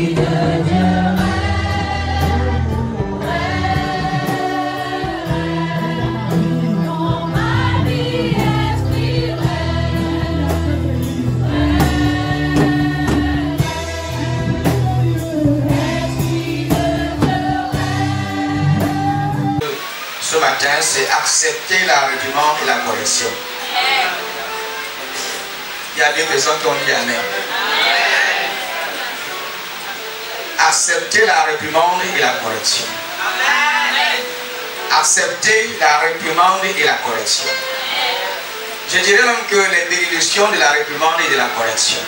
Ce matin, c'est accepter la réprimande et la correction. Il y a des personnes qui ont dit Amen. Accepter la réprimande et la correction. Accepter la réprimande et la correction. Je dirais même que les bénédictions de la réprimande et de la correction,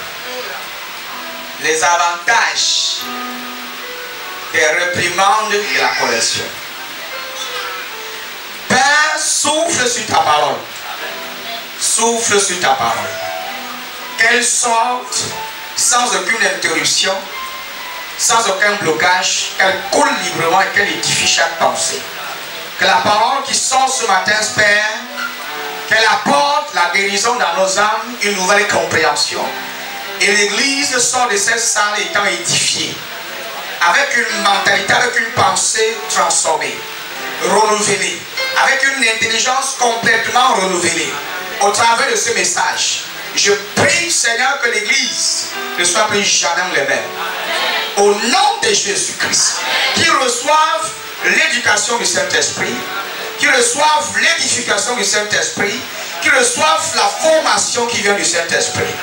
les avantages des réprimandes et de la correction. Père, souffle sur ta parole. Souffle sur ta parole. Qu'elle sorte sans aucune interruption, sans aucun blocage, qu'elle coule librement et qu'elle édifie chaque pensée. Que la parole qui sort ce matin, Père, qu'elle apporte la guérison dans nos âmes, une nouvelle compréhension. Et l'Église sort de cette salle étant édifiée, avec une mentalité, avec une pensée transformée, renouvelée, avec une intelligence complètement renouvelée. Au travers de ce message, je prie, Seigneur, que l'Église ne soit plus jamais les mêmes. Au nom de Jésus-Christ, qu'ils reçoivent l'éducation du Saint-Esprit, qu'ils reçoivent l'édification du Saint-Esprit, qu'ils reçoivent la formation qui vient du Saint-Esprit.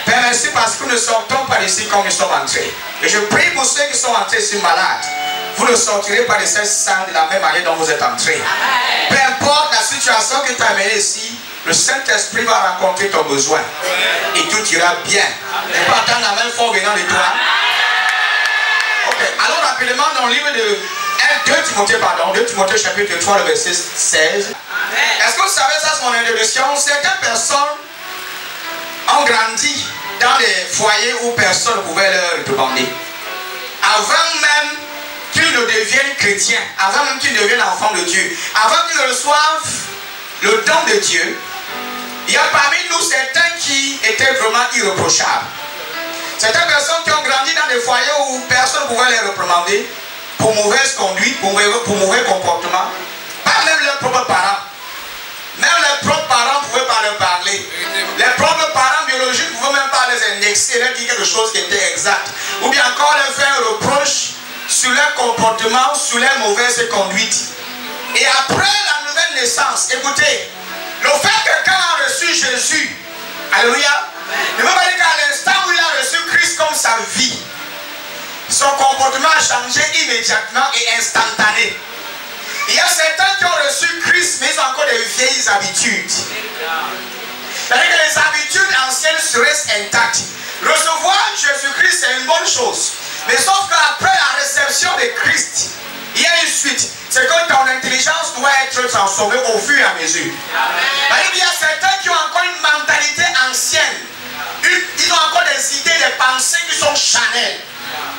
Père, merci parce que nous ne sortons pas d'ici comme nous sommes entrés. Et je prie pour ceux qui sont entrés ici malades. Vous ne sortirez pas de cette salle de la même manière dont vous êtes entrés. Peu importe la situation qui t'a amené ici, le Saint-Esprit va rencontrer ton besoin. Et tout ira bien. Et pas attendre la même fois venant de toi. Ok, alors rapidement dans le livre de 2 Timothée, 2 Timothée chapitre 3, le verset 16. Est-ce que vous savez, ça c'est mon introduction, certaines personnes ont grandi dans des foyers où personne ne pouvait leur réprimander. Avant même qu'ils ne deviennent chrétiens, avant même qu'ils deviennent enfants de Dieu, avant qu'ils ne reçoivent le don de Dieu, il y a parmi nous certains qui étaient vraiment irréprochables. Certaines personnes qui ont grandi dans des foyers où personne ne pouvait les réprimander pour mauvaise conduite, pour mauvais comportement, pas même leurs propres parents. Même les propres parents ne pouvaient pas leur parler. Les propres parents biologiques ne pouvaient même pas les indexer, leur dire quelque chose qui était exact. Ou bien encore leur faire un reproche sur leur comportement, sur leur mauvaise conduite. Et après la nouvelle naissance, écoutez, le fait que quelqu'un a reçu Jésus, alléluia, ne veut pas dire qu'à l'instant où il a reçu Christ comme sa vie, son comportement a changé immédiatement et instantané. Il y a certains qui ont reçu Christ, mais ils ont encore des vieilles habitudes. C'est-à-dire que les habitudes anciennes restent intactes. Recevoir Jésus-Christ, c'est une bonne chose. Mais sauf qu'après la réception de Christ, il y a une suite. C'est que ton intelligence doit être transformée au fur et à mesure. Il y a certains qui ont encore une mentalité ancienne. Ils ont encore des idées, des pensées qui sont charnelles.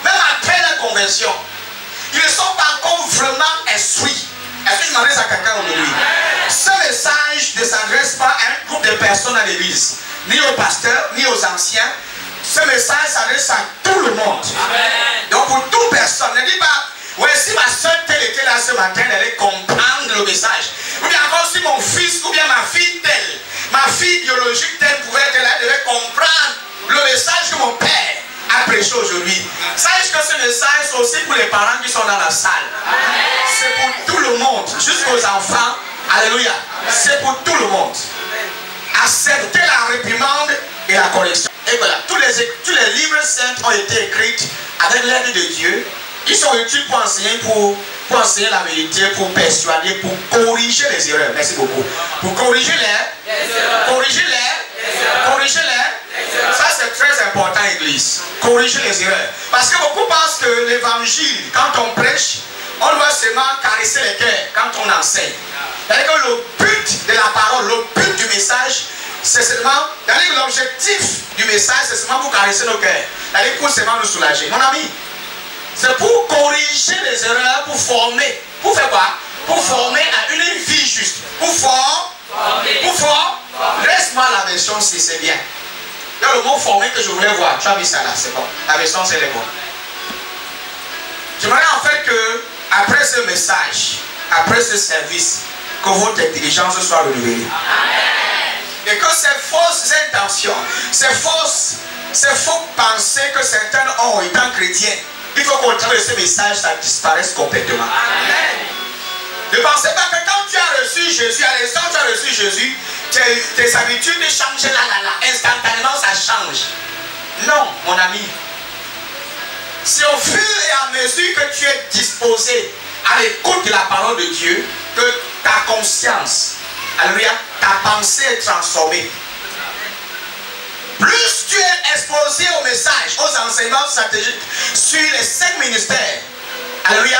Même après la conversion. Ils ne sont pas encore vraiment instruits. Est-ce que je m'adresse à quelqu'un aujourd'hui? Ce message ne s'adresse pas à un groupe de personnes à l'église, ni aux pasteurs, ni aux anciens. Ce message s'adresse à tout le monde. Donc pour toute personne, ne dis pas, ouais, si ma soeur telle était là ce matin, elle allait comprendre le message. Ou bien encore si mon fils ou bien ma fille telle, ma fille biologique telle pouvait être là, elle devait comprendre le message que mon père a prêché aujourd'hui. Sache que ce message c'est aussi pour les parents qui sont dans la salle. C'est pour tout le monde, jusqu'aux enfants. Alléluia. C'est pour tout le monde. Accepter la réprimande et la correction. Et voilà, tous les livres saints ont été écrits avec l'aide de Dieu. Ils sont utiles pour enseigner, pour enseigner la vérité, pour persuader, pour corriger les erreurs. Merci beaucoup. Pour corriger les erreurs. Corriger les. Ça c'est très important, Église. Corriger les erreurs. Parce que beaucoup pensent que l'évangile, quand on prêche, on doit seulement caresser les cœurs quand on enseigne. C'est-à-dire que le but de la parole, le but du message, c'est seulement, l'objectif du message, c'est seulement pour caresser nos cœurs. C'est-à-dire pour seulement nous soulager. Mon ami, c'est pour corriger les erreurs, pour former. Pour faire quoi? Pour former à une vie juste. Pour former. Laisse-moi la version si c'est bien. Il y a le mot former que je voulais voir. Tu as mis ça là, c'est bon. La version c'est le bon. J'aimerais en fait que, après ce message, après ce service, que votre intelligence soit renouvelée. Et que ces fausses intentions, ces faux pensées que certains ont étant chrétiens, il faut qu'au travers de ce message, ça disparaisse complètement. Amen. Ne pensez pas que quand tu as reçu Jésus, à l'instant où tu as reçu Jésus, tes habitudes changent instantanément, ça change. Non, mon ami. C'est au fur et à mesure que tu es disposé à l'écoute de la parole de Dieu que ta conscience, alléluia, ta pensée est transformée. Plus tu es exposé au message, aux enseignements stratégiques sur les 5 ministères, alléluia,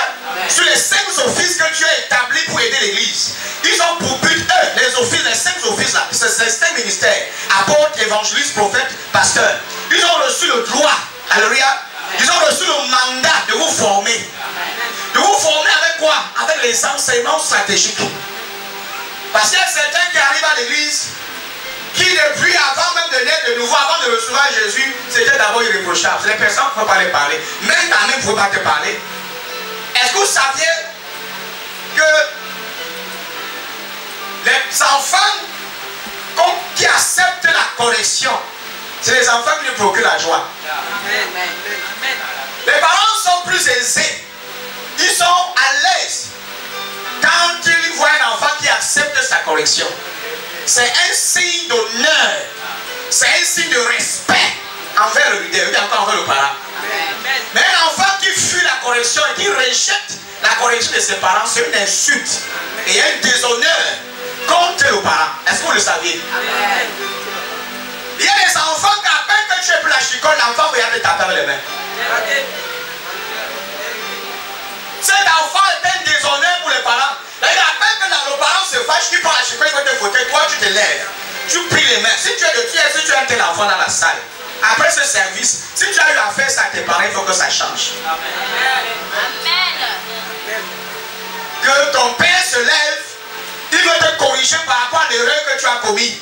sur les 5 offices que tu as établis pour aider l'église. Ils ont pour but, eux, les offices, les 5 offices là, c'est les 5 ministères, apôtres, évangélistes, prophètes, pasteurs. Ils ont reçu le droit, alléluia, ils ont reçu le mandat de vous former. De vous former avec quoi? Avec les enseignements stratégiques. Parce qu'il y a certains qui arrivent à l'église qui depuis avant même de naître de nouveau, avant de recevoir Jésus, c'était d'abord irréprochable. C'est les personnes qui ne peuvent pas les parler. Même ta mère ne peut pas te parler. Est-ce que vous saviez que les enfants qui acceptent la correction, c'est les enfants qui nous procurent la joie. Les parents sont plus aisés. Ils sont à l'aise quand ils voient un enfant qui accepte sa correction. C'est un signe d'honneur. C'est un signe de respect envers le leader, encore envers le parent. Mais un enfant qui fuit la correction et qui rejette la correction de ses parents, c'est une insulte et un déshonneur contre le parent. Est-ce que vous le saviez? Il y a des enfants qu'à peine que tu es plus la chicote, l'enfant va y aller taper avec les mains. Cet enfant est un déshonneur pour les parents. À peine que le parent se fâche, il prend la chicote, il va te fauteuil, toi tu te lèves, tu pries les mains. Si tu as un tel enfant dans la salle, après ce service, si tu as eu à faire ça à tes parents, il faut que ça change. Amen. Que ton père se lève, il veut te corriger par rapport à l'erreur que tu as commis.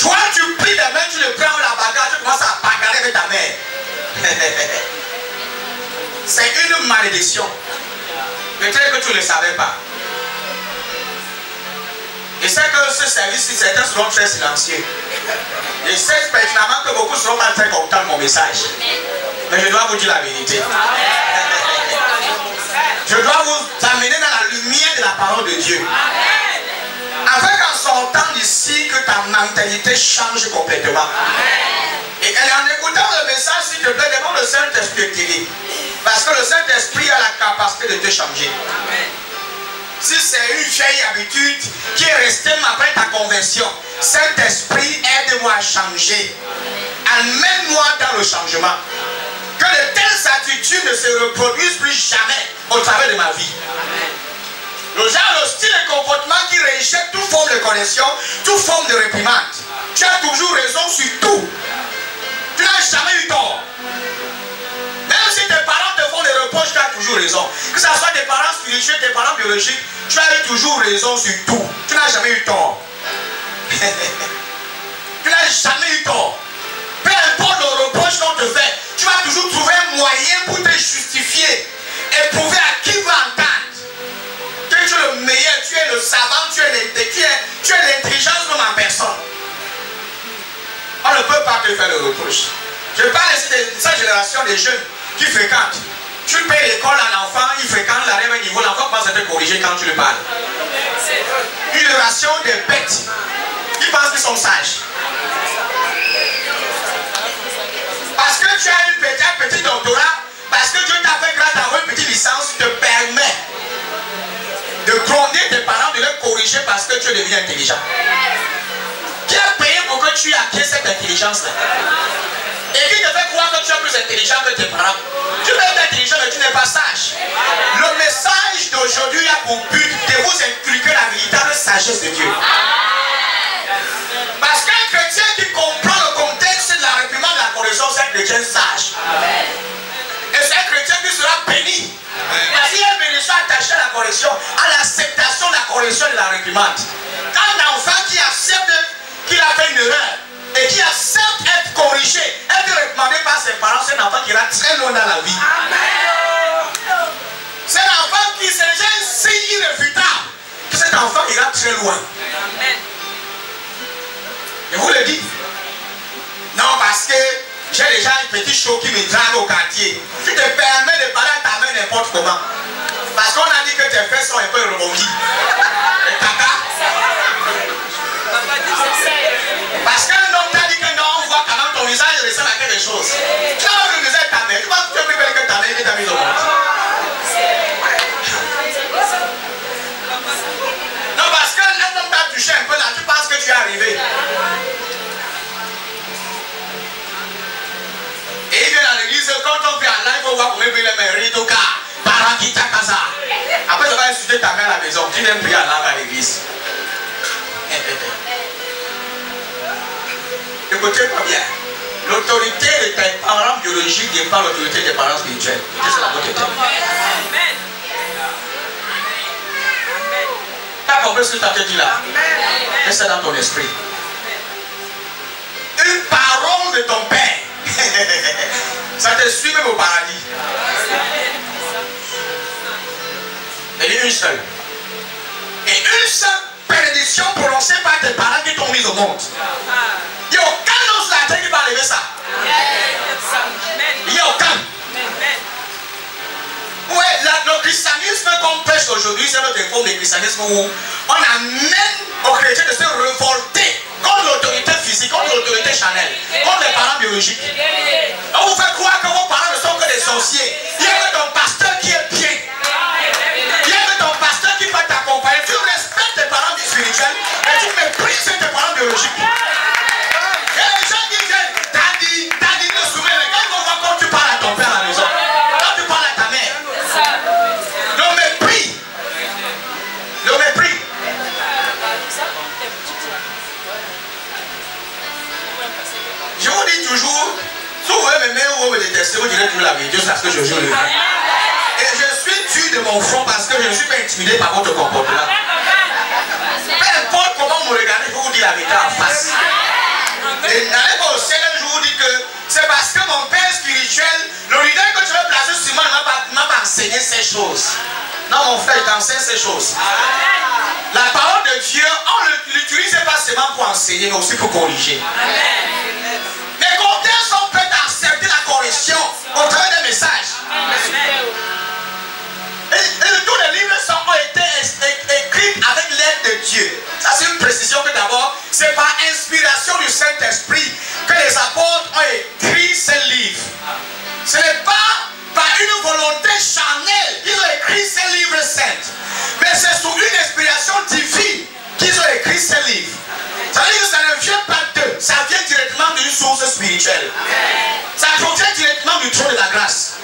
Toi, tu pries les mains, tu le prends la bagarre, tu commences à bagarrer avec ta mère. C'est une malédiction. Peut-être que tu ne le savais pas. Je sais que ce service-ci, certains seront très silencieux. Je sais pertinemment que beaucoup seront pas très contents de mon message. Mais je dois vous dire la vérité. Je dois vous amener dans la lumière de la parole de Dieu. Afin qu'en sortant d'ici, que ta mentalité change complètement. Et en écoutant le message, s'il te plaît, demande le Saint-Esprit de t'aider. Parce que le Saint-Esprit a la capacité de te changer. Si c'est une vieille habitude qui est restée après ta conversion, Saint-Esprit, aide-moi à changer. Amène-moi dans le changement. Que de telles attitudes ne se reproduisent plus jamais au travers de ma vie. Le genre, le style et comportement qui rejette toute forme de correction, toute forme de réprimande. Tu as toujours raison sur tout. Tu n'as jamais eu tort. Même si tes parents te font des reproches, tu as toujours raison. Que ce soit tes parents spirituels, tes parents biologiques, tu as eu toujours raison sur tout. Tu n'as jamais eu tort. Tu n'as jamais eu tort. Peu importe le reproche qu'on te fait, tu vas toujours trouver un moyen pour te justifier et prouver à qui va entendre que tu es le meilleur, tu es le savant, tu es l'intelligence de ma personne. On ne peut pas te faire le reproche. Je parle ici de cette génération des jeunes qui fréquentent. Tu payes l'école à l'enfant, il fréquente, il arrive à un niveau, l'enfant commence à te corriger quand tu le parles. Une génération de bêtes. Ils pensent qu'ils sont sages. Parce que tu as un petit doctorat, parce que Dieu t'a fait grâce d'avoir une petite licence, te permet de gronder tes parents, de les corriger parce que tu es devenu intelligent. Qui a payé pour que tu acquiers cette intelligence-là? Et qui te fait croire que tu es plus intelligent que tes parents? Tu peux être intelligent mais tu n'es pas sage. Le message d'aujourd'hui a pour but de vous inculquer la véritable sagesse de Dieu. Parce qu'un chrétien qui comprend le contexte de la réprimande de la correction, c'est un chrétien sage. Et c'est un chrétien qui sera béni. Parce qu'il y a une bénédiction attachée à la correction, à l'acceptation de la correction et de la réprimande. Quand un enfant qui accepte qu'il a fait une erreur et qui accepte être corrigé, être réprimandé par ses parents, c'est un enfant qui ira très loin dans la vie. cet enfant ira très loin. Je vous le dis. Non, parce que j'ai déjà un petit show qui me drague au quartier. Tu te permets de parler à ta main n'importe comment. Parce qu'on a dit que tes fesses sont un peu rebondies. Et caca. Parce qu'un homme t'a dit que non, on voit quand même ton visage ressemble à quelque chose. Tu as le visage de ta mère. Tu penses que tu es plus belle que ta mère qui t'a mis au monde. Non, parce qu'un homme t'a touché un peu là, tu penses que tu es arrivé. Et il vient dans l'église, quand on fait en live, on voit combien il est mérité au cas. Parakita Kaza. Après, tu vas insulter ta mère à la maison. Tu viens prier en langue à l'église. Écoutez-moi bien. L'autorité de tes parents biologiques n'est pas l'autorité des parents spirituels. C'est la beauté. Tu as compris ce que tu as dit là? Mets ça dans ton esprit. Une parole de ton père. Ça te suit même au paradis. Elle est une seule. Et une seule bénédiction prononcée par tes parents qui t'ont mis au monde. Il n'y a aucun autre sur la terre qui va lever ça. Il n'y a aucun. Oui, le christianisme qu'on prêche aujourd'hui, c'est notre forme de christianisme où on amène aux chrétiens de se révolter contre l'autorité physique, contre l'autorité charnelle, contre les parents biologiques. On vous fait croire que vos parents ne sont que des sorciers. Il y a que ton pasteur qui est bien. Il y a que ton pasteur qui va t'accompagner. Tu respectes tes parents spirituels et tu méprises tes parents biologiques. Il y a des gens qui viennent, t'as dit de soumettre, mais quand ils vont voir quand tu parles à ton père à la maison, quand tu parles à ta mère, le mépris. Le mépris. Je vous dis toujours, si vous voulez m'aimer ou vous me détester, vous direz toujours la vérité, c'est parce que je joue le vrai. Et je suis dur de mon front parce que je ne suis pas intimidé par votre comportement. Peu importe comment vous me regardez, je vous dis la vérité en face. Et n'allez pas au ciel, je vous dis que c'est parce que mon père spirituel, le leader que tu veux placer sur moi, ne m'a pas enseigné ces choses. Non, mon frère, il t'enseigne ces choses. La parole de Dieu, on ne l'utilise pas seulement pour enseigner, mais aussi pour corriger. Mais combien sont prêts à accepter la correction au travers des messages? Et tous les livres ont été écrits avec l'aide de Dieu. Ça, c'est une précision que d'abord, c'est par inspiration du Saint-Esprit que les apôtres ont écrit ces livres. Ce n'est pas par une volonté charnelle qu'ils ont écrit ces livres saints, mais c'est sous une inspiration divine qu'ils ont écrit ces livres. Ça veut dire que ça ne vient pas d'eux, ça vient directement d'une source spirituelle. Ça provient directement du trône de la grâce.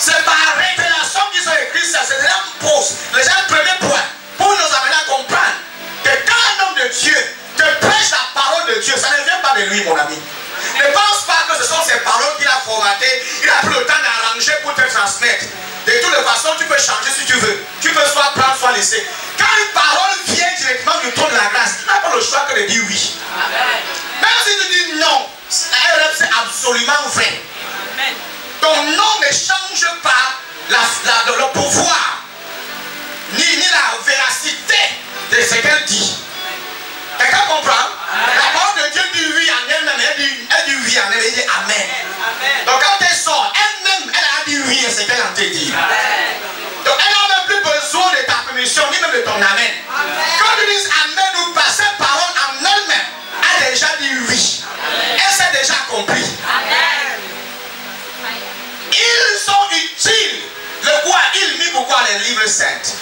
C'est par révélation qu'ils ont écrit ça. C'est déjà une pause. Déjà un premier point pour nous amener à comprendre que quand un homme de Dieu te prêche la parole de Dieu, ça ne vient pas de lui, mon ami. Ne pense pas que ce sont ces paroles qu'il a formatées. Il a pris le temps d'arranger pour te transmettre. De toutes les façons, tu peux changer si tu veux. Tu peux soit prendre, soit laisser. Quand une parole vient directement du trône de la grâce, tu n'as pas le choix que de dire oui. Même si tu dis non, c'est absolument vrai. Ton nom ne change pas le pouvoir, ni la véracité de ce qu'elle dit. Quelqu'un comprend? La parole de Dieu dit oui en elle-même, elle dit oui en elle, elle dit amen. Donc quand elle sort, elle-même, elle a dit oui à ce qu'elle a entendu dire. Donc elle n'a même plus besoin de ta permission, ni même de ton amen. Quand tu dis amen ou pas, cette parole en elle-même a déjà dit oui. Elle s'est déjà accomplie. Ils sont utiles. Le quoi? Ils mis pourquoi les livres saints?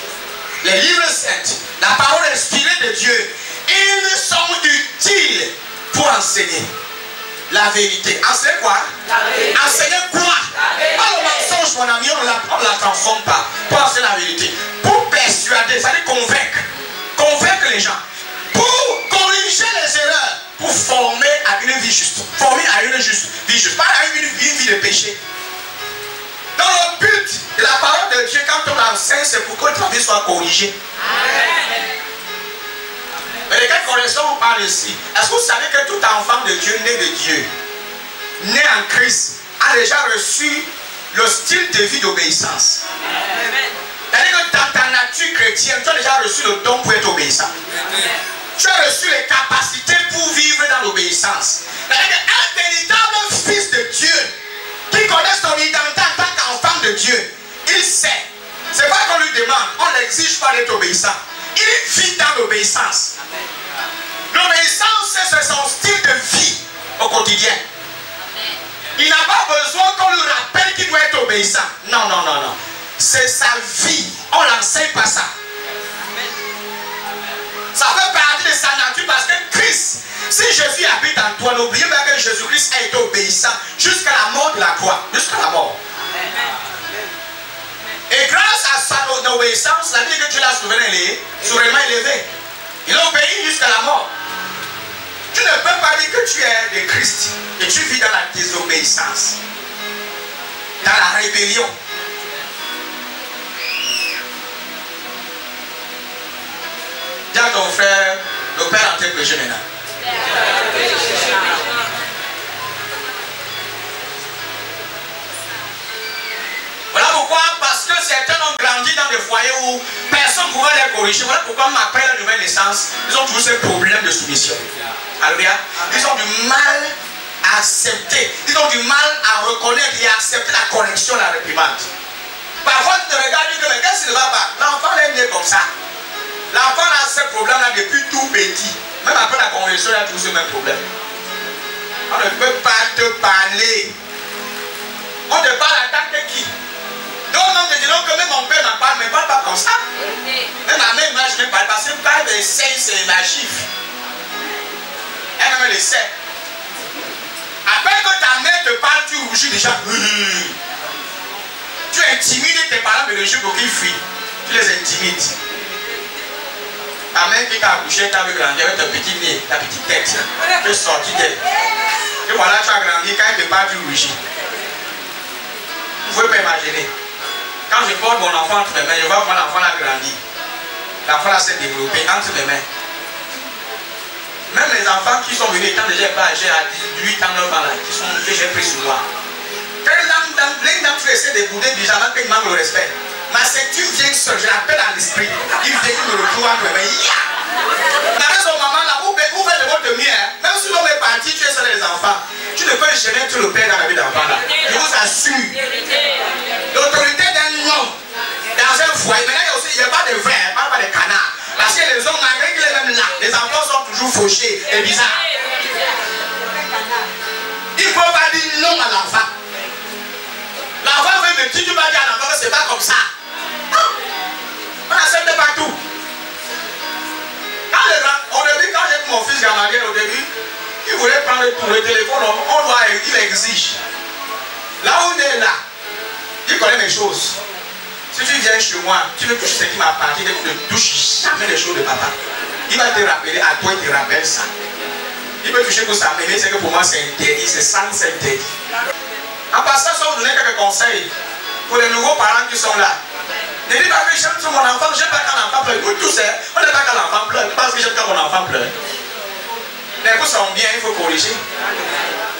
Les livres saints, la parole inspirée de Dieu, ils sont utiles pour enseigner la vérité. Enseigner quoi? Enseigner quoi? Pas le mensonge, mon ami, on ne la transforme pas. Pour enseigner la vérité. Pour persuader, ça veut dire convaincre. Convaincre les gens. Pour corriger les erreurs. Pour former à une vie juste. Former à une vie juste. Pas à une vie de péché. Dans le but de la parole de Dieu, quand on l'enseigne, c'est pour que ta vie soit corrigée. Mais de quelle correction on parle ici? Est-ce que vous savez que tout enfant de Dieu, né de Dieu, né en Christ, a déjà reçu le style de vie d'obéissance? C'est-à-dire que dans ta nature, tu es chrétien, tu as déjà reçu le don pour être obéissant. Tu as reçu les capacités pour vivre dans l'obéissance. Un véritable fils de Dieu qui connaît son identité en tant qu'enfant de Dieu, il sait. C'est pas qu'on lui demande, on ne l'exige pas d'être obéissant. Il vit dans l'obéissance. L'obéissance, c'est son style de vie au quotidien. Il n'a pas besoin qu'on lui rappelle qu'il doit être obéissant. Non, non, non, non. C'est sa vie. On ne l'enseigne pas ça. Ça fait partie de sa nature parce que Christ, si Jésus habite en toi, n'oubliez pas que Jésus-Christ a été obéissant jusqu'à la mort de la croix. Jusqu'à la mort. Et grâce à sa obéissance, la vie que Dieu l'a souverainement élevé. Il a obéi jusqu'à la mort. Tu ne peux pas dire que tu es de Christ et tu vis dans la désobéissance, dans la rébellion. Dis à ton frère, le Père est en train de pécher maintenant. Voilà pourquoi, parce que certains ont grandi dans des foyers où personne ne pouvait les corriger. Voilà pourquoi après la nouvelle naissance, ils ont toujours ces problèmes de soumission. Alléluia. Ils ont du mal à accepter. Ils ont du mal à reconnaître et à accepter la correction, la réprimande. Parfois, tu te regardes et tu te dis, mais qu'est-ce qui ne va pas? L'enfant est né comme ça. L'enfant a ce problème-là depuis tout petit. Même après la conversion, il a toujours ce même problème. On ne peut pas te parler. On te parle en tant que qui? Donc, on te dit que même mon père m'en parle, mais ne parle pas comme ça. Même ma mère, je ne parle pas. C'est pas des seins, c'est ma chiffre. Elle le sait. Après que ta mère te parle, tu rougis déjà. Tu intimides tes parents de le pour qu'ils fuient. Tu les intimides. Ta mère qui t'a accouché, t'as grandi avec ta petite nez, ta petite tête. Tu es sorti d'elle. Et voilà, tu as grandi, quand elle te parle, tu rougis. Vous ne pouvez pas imaginer. Quand je porte mon enfant entre mes mains, je vois comment l'enfant a grandi. L'enfant s'est développé entre mes mains. Même les enfants qui sont venus étant déjà pas âgés à 18 ans, 9 ans, là, que j'ai pris sur moi. Quand l'un d'entre eux essaie de bouder bizarrement, qu'il manque le respect. Ma ceinture vient seule, je l'appelle à l'esprit. Il vient, il me retrouve entre mes mains. Avec son maman là, vous faites de votre mieux. Même si l'homme est parti, tu es seul les enfants. Tu ne peux jamais être le père dans la vie d'enfant là. Je vous assure. L'autorité d'un homme dans un foyer. Maintenant, il n'y a pas de vrai, il n'y a pas de canard. Parce que les hommes, malgré qu'ils sont même là, les enfants sont toujours fauchés et bizarres. Il ne faut pas dire non à l'enfant. L'enfant veut me dire, tu vas dire à l'enfant que ce n'est pas comme ça. Non. On accepte partout. Au début, quand j'ai mon fils Gamaliel, au début, il voulait prendre le téléphone, il exige. Là où on est là, il connaît mes choses. Si tu viens chez moi, tu veux toucher ce qui m'appartient, tu ne touches jamais les choses de papa. Il va te rappeler, à toi il te rappelle ça. Il peut toucher pour ça, mais c'est que pour moi c'est interdit, c'est sans interdit. En passant, je vais vous donner quelques conseils pour les nouveaux parents qui sont là. Ne dis pas que j'aime sur mon enfant, je n'aime pas quand l'enfant pleure. Vous tous, on n'aime pas quand l'enfant pleure, parce que j'aime quand mon enfant pleure. Les vous sont bien, il faut corriger.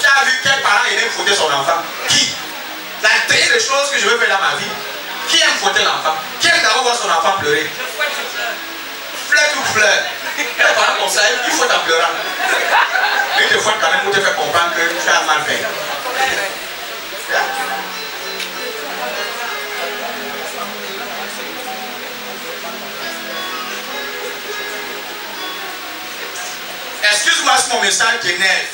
Tu as vu quel parent aime fouetter son enfant? Qui? La dernière des choses que je veux faire dans ma vie. Qui aime fouetter l'enfant? Qui aime d'abord voir son enfant pleurer? Fleur ou fleur? Les parents comme ça, il faut en pleurant. Mais il te faut quand même pour te faire comprendre que tu as mal fait. Excuse-moi si mon message t'énerve.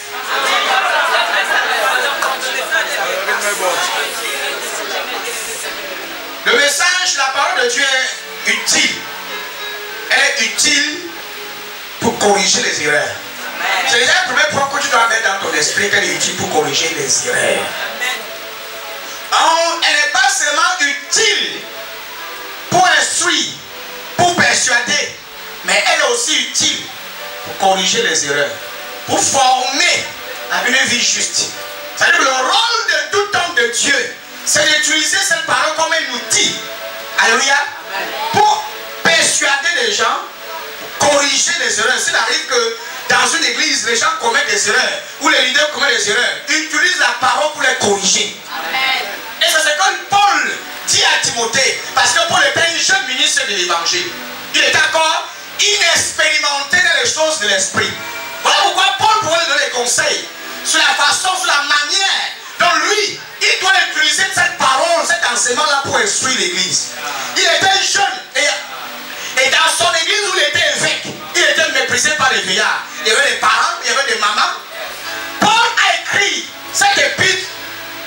Le message, la parole de Dieu est utile. Elle est utile pour corriger les erreurs. C'est déjà le premier point que tu dois mettre dans ton esprit, qu'elle est utile pour corriger les erreurs. Elle n'est pas seulement utile pour instruire, pour persuader, mais elle est aussi utile pour corriger les erreurs, pour former à une vie juste. C'est-à-dire que le rôle de tout homme de Dieu, c'est d'utiliser cette parole comme un outil. Alléluia. Pour persuader les gens, corriger les erreurs. S'il arrive que dans une église, les gens commettent des erreurs, ou les leaders commettent des erreurs, ils utilisent la parole pour les corriger. Amen. Et c'est ce que Paul dit à Timothée, parce que Paul était un jeune ministre apprentissage de l'évangile. Il était encore inexpérimenté dans les choses de l'esprit. Voilà pourquoi Paul pourrait lui donner des conseils sur la façon, sur la manière dont lui, il doit utiliser cette parole, cet enseignement-là pour instruire l'église. Il était jeune et dans son église où il était évêque, il était méprisé par les vieillards. Il y avait des parents, il y avait des mamans. Paul a écrit cette épître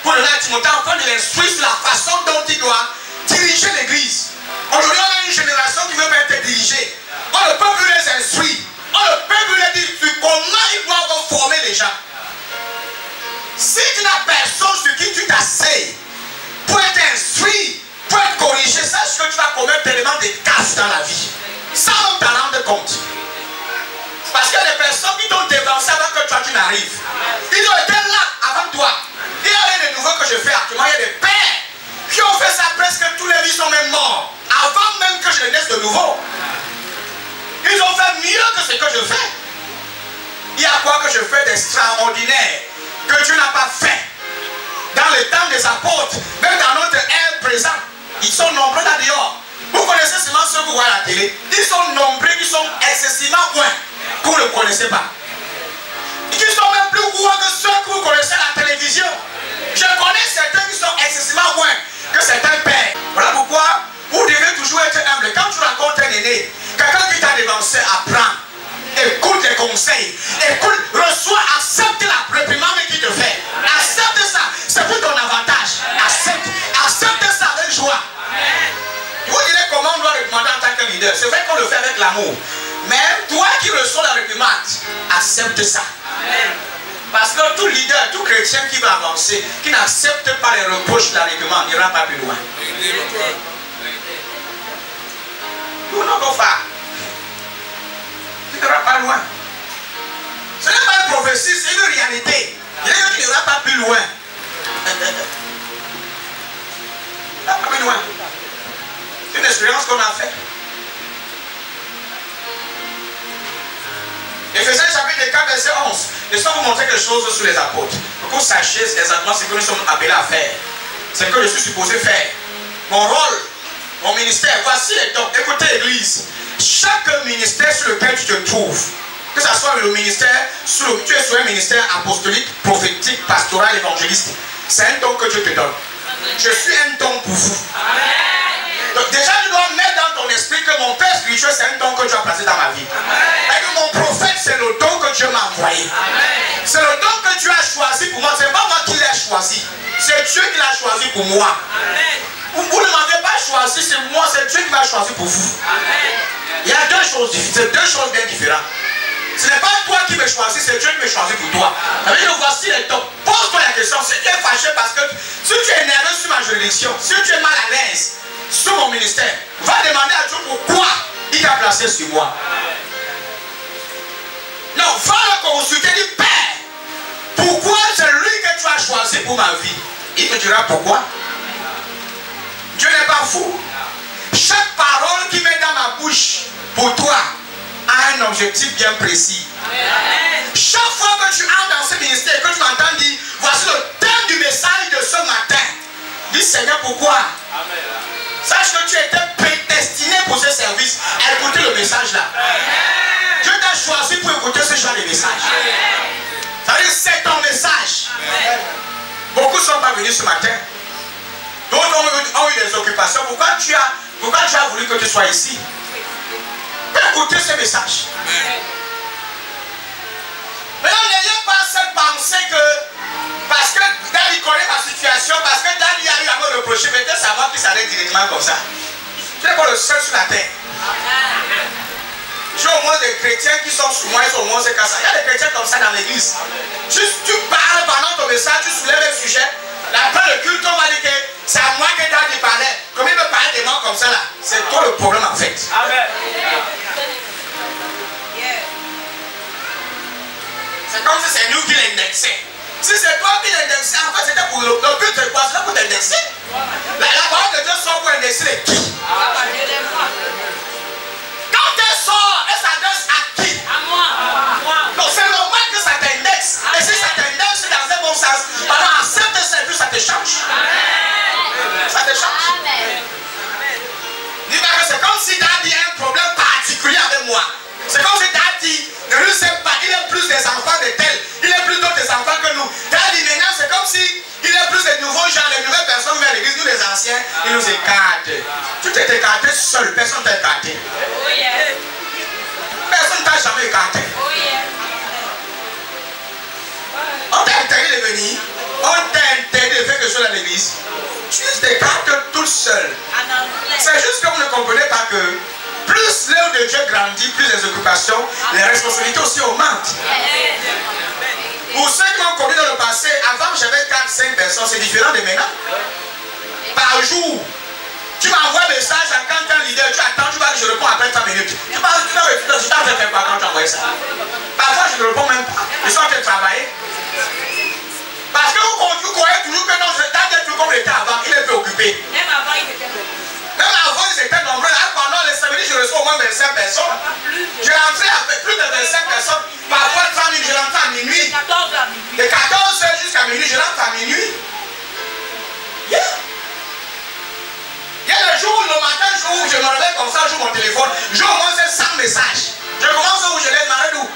pour donner à Timothée afin de l'instruire sur la façon dont il doit diriger l'église. Aujourd'hui, on a une génération qui veut pas être dirigée. On ne peut plus les instruire. On ne peut plus les dire comment ils doivent former les gens. Si tu n'as personne sur qui tu t'asseyes pour être instruit, pour être corrigé, sache que tu vas commettre tellement de casses dans la vie, sans même t'en rendre compte. Parce qu'il y a des personnes qui t'ont dévancé avant que toi tu n'arrives. Ils ont été là avant toi. Il y a rien de nouveau que je fais actuellement. Il y a des pères qui ont fait ça presque tous les vies sont même morts. Avant même que je naisse de nouveau. Ils ont fait mieux que ce que je fais. Il y a quoi que je fais d'extraordinaire que Dieu n'a pas fait dans le temps des apôtres, même dans notre ère présente. Ils sont nombreux là dehors. Vous connaissez seulement ceux que vous voyez à la télé. Ils sont nombreux qui sont excessivement loin, que vous ne connaissez pas. Qui sont même plus loin que ceux que vous connaissez à la télévision. Je connais certains qui sont excessivement loin que certains pères. Voilà pourquoi vous devez toujours être humble. Quand tu rencontres un aîné, quelqu'un qui t'a dévancé, apprends. Écoute les conseils. Écoute, reçois, accepte la réprimande qu'il te fait. Accepte ça. C'est pour ton avantage. Accepte ça avec joie. Vous direz comment on doit réprimander en tant que leader. C'est vrai qu'on le fait avec l'amour. Mais toi qui reçois la réprimande, accepte ça. Parce que tout leader, tout chrétien qui va avancer, qui n'accepte pas les reproches de la réprimande, n'ira pas plus loin. You will not go far. Tu n'iras pas loin. Ce n'est pas une prophétie, c'est une réalité. Il dit que tu n'iras pas plus loin. Pas plus loin. C'est une expérience qu'on a faite. Éphésiens chapitre 4, verset 11. Laissons vous montrer quelque chose sur les apôtres. Pour que vous sachiez exactement ce que nous sommes appelés à faire. C'est ce que je suis supposé faire. Mon rôle, mon ministère, voici les dons. Écoutez l'église. Chaque ministère sur lequel tu te trouves, que ce soit le ministère, tu es sur un ministère apostolique, prophétique, pastoral, évangéliste, c'est un don que Dieu te donne. Je suis un don pour vous. Donc déjà tu dois mettre dans ton esprit que mon père spirituel c'est un don que Dieu a placé dans ma vie. Et que mon prophète c'est le don que Dieu m'a envoyé. C'est le don que Dieu a choisi pour moi. C'est pas moi qui l'ai choisi. C'est Dieu qui l'a choisi pour moi. Vous ne m'avez pas choisi, c'est moi, c'est Dieu qui m'a choisi pour vous. Il y a deux choses bien différentes. Ce n'est pas toi qui me choisis, c'est Dieu qui me choisit pour toi. Alors, voici les dons. Pose-toi la question, si tu es fâché parce que si tu es nerveux sur ma juridiction, si tu es mal à l'aise sur mon ministère, va demander à Dieu pourquoi il t'a placé sur moi. Non, va le consulter, dis Père, pourquoi c'est lui que tu as choisi pour ma vie? Il te dira pourquoi. Dieu n'est pas fou. Chaque parole qu'il met dans ma bouche pour toi a un objectif bien précis. Chaque fois que tu entres dans ce ministère, que tu m'entends dire, voici le thème du message de ce matin. Dis Seigneur, pourquoi? Sache que tu étais prédestiné pour ce service à écouter le message là. Dieu t'a choisi pour écouter ce genre de message. Ça veut dire c'est ton message. Beaucoup ne sont pas venus ce matin. D'autres ont eu des occupations. Pourquoi tu as voulu que tu sois ici? Écoutez ce message. Maintenant, n'ayez pas cette pensée que parce que Dan il connaît ma situation, parce que Dan il a eu à me reprocher, peut-être savoir qu'il s'arrête directement comme ça. Tu n'es pas le seul sur la terre. J'ai au moins des chrétiens qui sont sous moi, ils sont au moins c'est comme ça. Il y a des chrétiens comme ça dans l'église. Tu parles pendant ton message, tu soulèves un sujet. Après le culte, on va dire que c'est à moi que Dan il parlait. Comme il me parle des mots comme ça là, c'est toi le problème en fait. Amen. C'est comme si c'est nous qui l'indexons. Si c'est toi qui l'indexais, en fait c'était pour le but de quoi? C'était pour t'indexer. La parole de Dieu sort pour indexer les qui? Quand elle sort, elle s'adresse à qui? À moi. Donc c'est normal que ça t'indexe. Et si ça t'indexe dans un bon sens, alors accepte ce service, ça te change. Ça te change. Dis-moi que c'est comme si Daddy a un problème particulier avec moi. C'est comme si Daddy ne nous sait pas. Il est plus des enfants de tel. Il est plus d'autres enfants que nous. Daddy maintenant, c'est comme si il est plus des nouveaux gens, les nouvelles personnes vers l'église. Nous les anciens, il nous écarte. Tu t'es écarté seul. Personne ne t'a écarté. Personne ne t'a jamais écarté. On t'a interdit de venir. On t'a interdit de faire quelque chose à l'église. Tu t'écartes tout seul. C'est juste que vous ne comprenez pas que plus l'œuvre de Dieu grandit, plus les occupations, les responsabilités aussi augmentent. Pour ceux qui m'ont connu dans le passé, avant j'avais 4-5 personnes, c'est différent de maintenant. Par jour, tu m'envoies un message quand tu es un leader, tu attends, tu vas, je réponds après 3 minutes. Tu t'en fais pas quand tu envoies ça. Parfois je ne réponds même pas. Je suis en train de travailler. Parce que vous croyez toujours que non, c'est comme il était avant, il est peu occupé. Même avant, ils étaient nombreux. Pendant les samedis, je reçois au moins 25 personnes. Je rentrais avec plus de 25 personnes. Parfois, 30 minutes, je rentre à minuit. De 14h jusqu'à minuit, je rentre à minuit. Yeah. Il y a le jour, le matin, où je me réveille comme ça, j'ouvre mon téléphone, j'ai au moins 100 messages. Je commence où je l'ai marre d'où.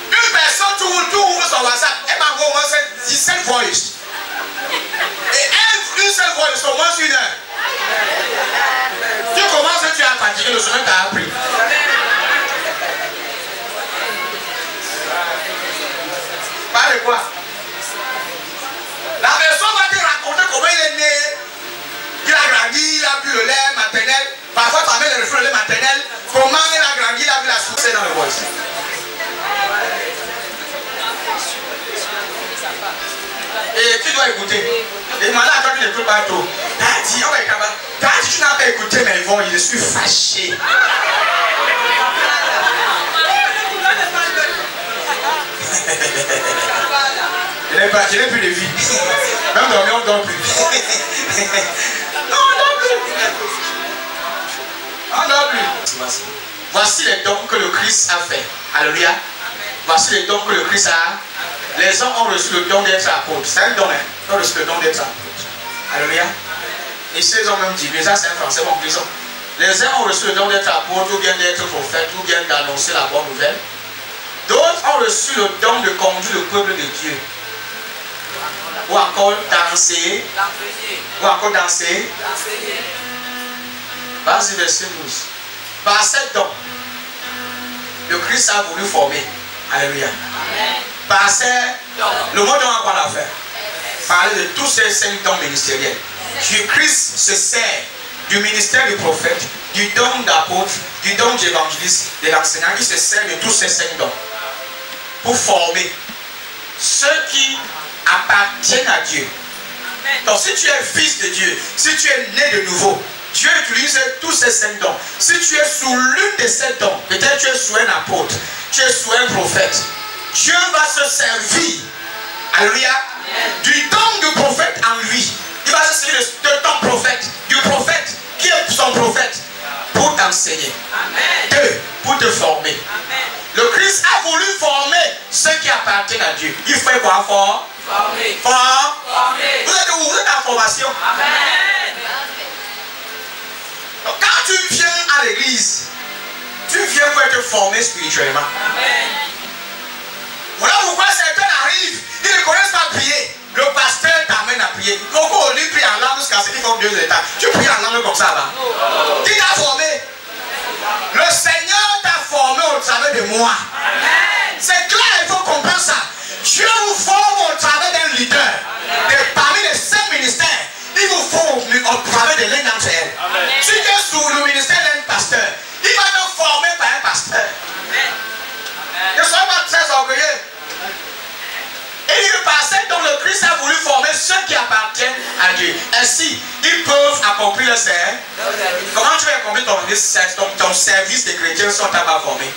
Une personne, tout ouvre son WhatsApp, elle m'envoie au moins 17 voices. Et une seule voice, au moins 1 heure. Tu commences, tu as fatigué, le sommeil t'a appris. Parle de quoi? La personne va te raconter comment il est né. Il a grandi, il a bu le lait maternel. Parfois, ta mère le refait le lait maternel. Comment il a grandi, il a vu la source dans le voice. Et tu dois écouter. Et malade, quand tu n'écoutes pas trop. Daddy, Daddy, tu n'as pas écouté mes voix, je suis fâché. Je n'ai plus de vie. Même dormir, on ne dort plus. Non, on dort plus. On dort plus. Voici les dons que le Christ a fait. Alléluia. Voici les dons que le Christ a. Les hommes ont reçu le don d'être apôtres. C'est un don, hein. Ils ont reçu le don d'être apôtres. Alléluia. Ici, ils ont même dit, mais ça c'est un français, bon, disons. Les uns ont reçu le don d'être apôtres, ou bien d'être prophètes, ou bien d'annoncer la bonne nouvelle. D'autres ont reçu le don de conduire le peuple de Dieu. Ou encore danser. Ou encore danser. Vas-y, verset 12. Par ces dons, le Christ a voulu former. Alléluia. Par ces dons, le mot don a quoi la faire? Parler de tous ces 5 dons ministériels. Christ se sert du ministère du prophète, du don d'apôtre, du don d'évangéliste, de l'enseignant. Il se sert de tous ces 5 dons pour former ceux qui appartiennent à Dieu. Donc si tu es fils de Dieu, si tu es né de nouveau, Dieu utilise tous ces 5 dons. Si tu es sous l'une de ces dons, peut-être tu es sous un apôtre, tu es sous un prophète, Dieu va se servir, alléluia, du don du prophète en lui. Il va se servir de ton prophète, du prophète qui est son prophète, pour t'enseigner. 2, pour te former. Amen. Le Christ a voulu former ceux qui appartiennent à Dieu. Il fait quoi? Former. Former. Vous êtes où? Vous êtes en formation. Amen. Donc, quand tu viens à l'église, tu viens pour être formé spirituellement. Amen. Voilà pourquoi certains arrivent, ils ne connaissent pas prier. Le pasteur t'amène à prier. Pourquoi on lui prie en langue jusqu'à ce qu'il faut 2 états? Tu pries en langue comme ça là. Qui t'a formé? Le Seigneur t'a formé au travers de moi. C'est clair, il faut comprendre ça. Dieu vous forme au travers d'un leader. Et parmi les 5 ministères, il vous forme au travers de l'un d'entre elles. Si tu es sous le ministère d'un pasteur, il va te former par un pasteur. Ne sois pas très orgueilleux. Et il passait donc le Christ a voulu former ceux qui appartiennent à Dieu. Ainsi, ils peuvent accomplir le service. Comment tu vas accomplir ton service de chrétien sans t'avoir formé?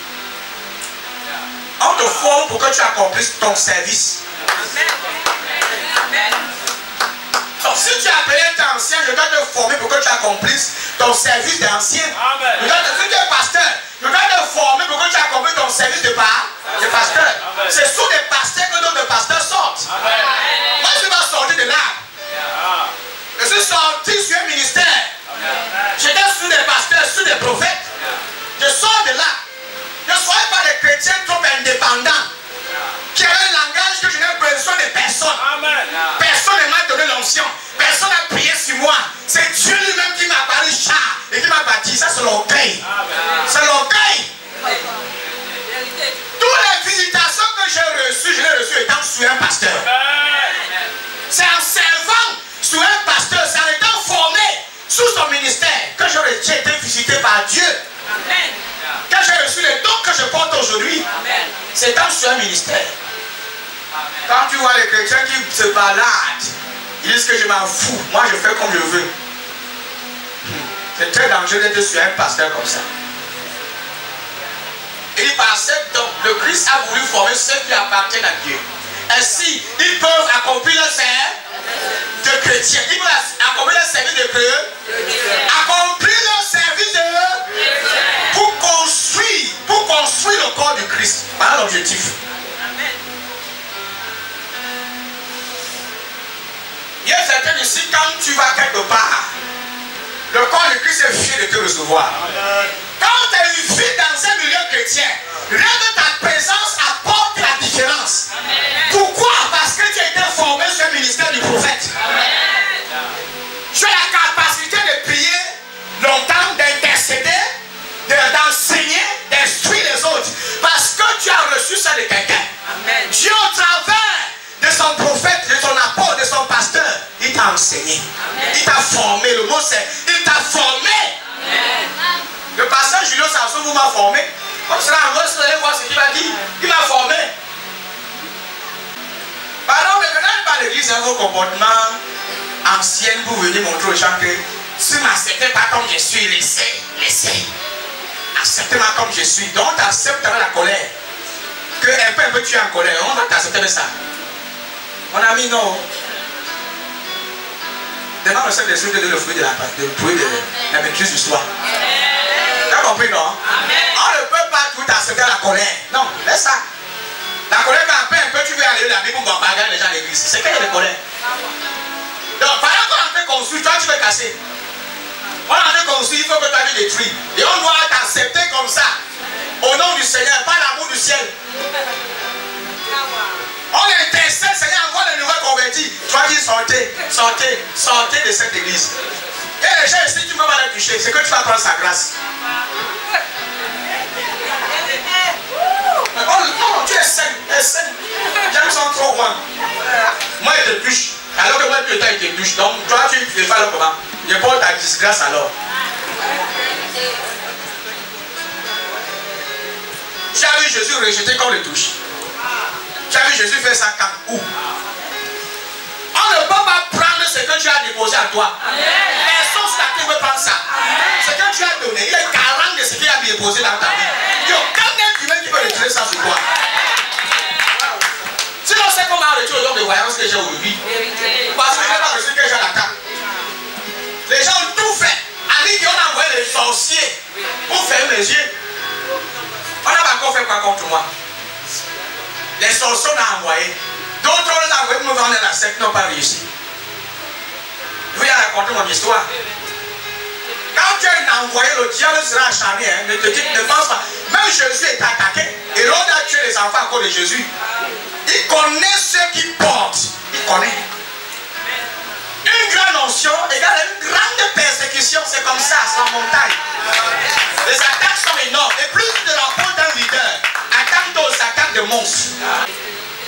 On te forme pour que tu accomplisses ton service. Donc si tu es appelé être ancien, je dois te former pour que tu accomplisses ton service d'ancien. Si tu es pasteur, je dois te former pour que tu accomplisses ton service de pasteur. C'est sous des pasteurs que d'autres pasteurs sortent. Moi je vais sortir de là. Je suis sorti sur un ministère. sous son ministère que j'ai été visité par Dieu. Amen. Quand j'ai reçu les dons que je porte aujourd'hui, c'est dans ce ministère. Amen. Quand tu vois les chrétiens qui se baladent, ils disent que je m'en fous, moi je fais comme je veux. C'est très dangereux d'être sur un pasteur comme ça. Il dit par cette don, le Christ a voulu former ceux qui appartiennent à Dieu. Ainsi, ils peuvent accomplir le service de chrétiens. Ils peuvent accomplir le service de Dieu. Accomplir le service de pour construire le corps du Christ. Voilà l'objectif. Il y a certains ici, quand tu vas quelque part, le corps du Christ est fier de te recevoir. Quand tu es une fille dans un milieu chrétien, rien de ta présence apporte la différence. Pourquoi? Parce que tu as été formé sur le ministère du prophète. Tu as la capacité de prier longtemps, d'intercéder, d'enseigner, d'instruire les autres. Parce que tu as reçu ça de quelqu'un. Dieu, au travers de son prophète, de son apôtre, de son pasteur, il t'a enseigné. Il t'a formé. Le mot c'est, il t'a formé. Le pasteur Julio Samson vous m'a formé. Comme cela, en gros, vous allez voir ce qu'il va dire. Il m'a formé. Pardon, ne venez pas à l'église dans vos comportements anciens pour venir montrer aux gens que si ne m'acceptez pas comme je suis, laissez. Acceptez-moi comme je suis. Donc, accepte avec la colère. Que un peu tu es en colère. On va t'accepter de ça. Mon ami, non. Demande au Saint-Esprit de donner le fruit de la maîtrise du soi. Tu as compris, non? On ne peut pas tout accepter la colère. Non, laisse ça. La colère, quand un peu tu veux aller la Bible pour bagarrer les gens à l'église. C'est qu'il y a de colère. Donc, pendant qu'on est en train de construire, toi tu veux casser. On est en train de construire, il faut que tu aies détruit. Et on doit t'accepter comme ça. Au nom du Seigneur, pas l'amour du ciel. On intercède, Seigneur, envoie les nouveaux convertis. Tu vas dire sortez de cette église. Et les gens ici, tu ne peux pas les toucher. C'est que tu vas prendre sa grâce. Oh non, tu es saine. J'aime ça trop loin. Moi, il te touche. Alors que moi, plus le temps, il te touche. Donc, toi, tu fais pas le comment. Je porte ta disgrâce alors. Tu as vu Jésus rejeté comme le touche. Tu as vu Jésus faire ça quand? Où? On ne peut pas prendre ce que tu as déposé à toi. Personne sur la terre veut prendre ça. Ce que tu as donné, il est garant de ce qu'il a déposé dans ta vie. Il n'y a aucun être humain qui peut retirer ça sur toi. Si l'on sait comment retirer le nombre de voyances que j'ai aujourd'hui, parce que je n'ai pas reçu que j'ai à la carte. Les gens ont tout fait. Ali dit on a envoyé les sorciers pour fermer les yeux. On n'a pas encore fait quoi contre moi. Les sorciers ont envoyé. D'autres on les a envoyés pour me vendre la secte, n'ont pas réussi. Je vais raconter mon histoire. Quand tu es envoyé, le diable sera acharné. Ne pense pas. Même Jésus est attaqué. Hérode a tué les enfants à cause de Jésus. Il connaît ceux qui portent. Il connaît. Une grande onction égale une grande persécution. C'est comme ça, c'est en montagne. Les attaques sont énormes. Et plus de l'apôtre d'un leader, attaque aux attaques de monstres.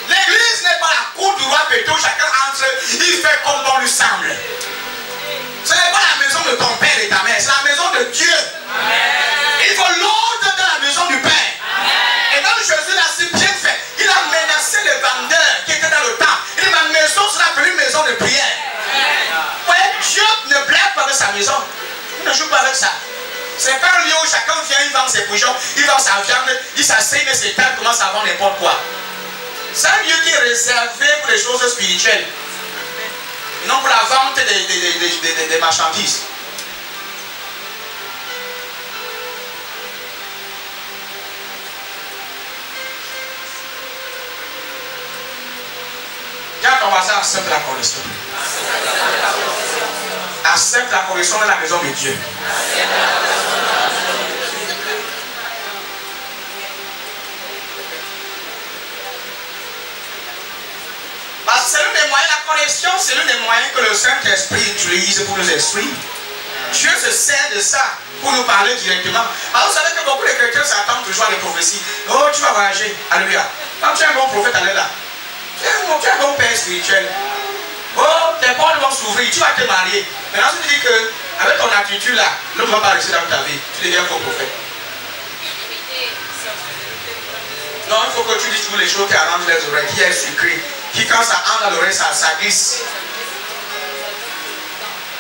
L'église n'est pas la cour du roi Péto. Chacun entre, il fait comme bon lui semble. Ce n'est pas la maison de ton père et ta mère, c'est la maison de Dieu. Il faut l'ordre de la maison du Père. Et même Jésus l'a si bien fait. Il a menacé les vendeurs qui étaient dans le temple. Il dit ma maison sera appelée une maison de prière. Ouais, Dieu ne blague pas avec sa maison. Il ne joue pas avec ça. C'est pas un lieu où chacun vient, il vend ses bouillons, il vend sa viande, il s'assied, mais ses tables commencent à vendre n'importe quoi. C'est un lieu qui est réservé pour les choses spirituelles. Non pour la vente des marchandises. J'ai commencé à accepter la correction. Accepte la correction dans la maison de Dieu. Parce que c'est l'un des moyens, la correction, c'est l'un des moyens que le Saint-Esprit utilise pour nous instruire. Dieu se sert de ça pour nous parler directement. Alors vous savez que beaucoup de chrétiens s'attendent toujours à des prophéties. Oh, tu vas voyager. Alléluia. Quand tu es un bon prophète, allez là. Tu es un bon père spirituel. Oh, tes portes vont s'ouvrir. Tu vas te marier. Maintenant, tu dis que Avec ton attitude là, l'homme ne va pas rester dans ta vie. Tu deviens faux prophète. Non, il faut que tu dises toutes les choses qui arrangent les oreilles, qui est sucré, qui quand ça entre dans l'oreille, ça glisse.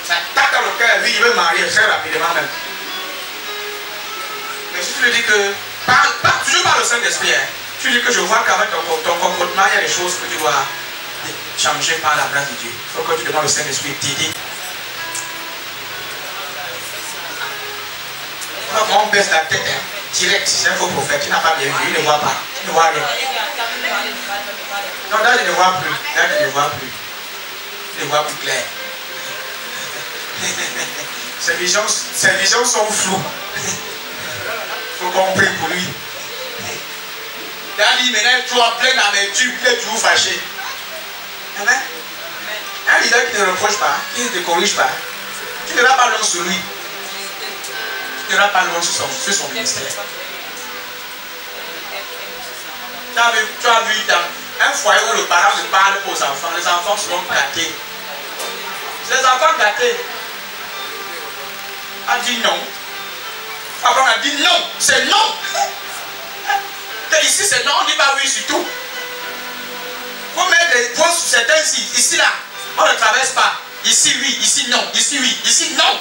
Ça tape dans le cœur, lui il veut marier très rapidement même. Mais si tu lui dis que, toujours par le Saint-Esprit, hein, tu dis que je vois qu'avec ton comportement, il y a des choses que tu dois changer par la grâce de Dieu. Il faut que tu demandes au Saint-Esprit de t'aider. On baisse la tête, hein, direct, c'est un faux prophète, tu n'as pas bien vu, il ne voit pas, tu ne vois rien. Non, là, il ne voit plus, là, il ne voit plus. Il ne voit plus clair. Ses visions sont floues. Il faut qu'on prie pour lui. Daddy, maintenant, tu as plein d'amertume, il est toujours fâché. Amen. Un leader qui ne reproche pas, qui ne te corrige pas, tu ne seras pas loin sur lui. Tu ne seras pas loin sur son ministère. Tu as vu un foyer où le parent ne parle pas aux enfants, les enfants seront gâtés. Les enfants gâtés. A dit non. Abraham a dit non, c'est non. Et ici c'est non, on ne dit pas oui sur tout. Il faut mettre des points sur certains sites. Ici là, on ne traverse pas. Ici oui, ici non, ici oui, ici non.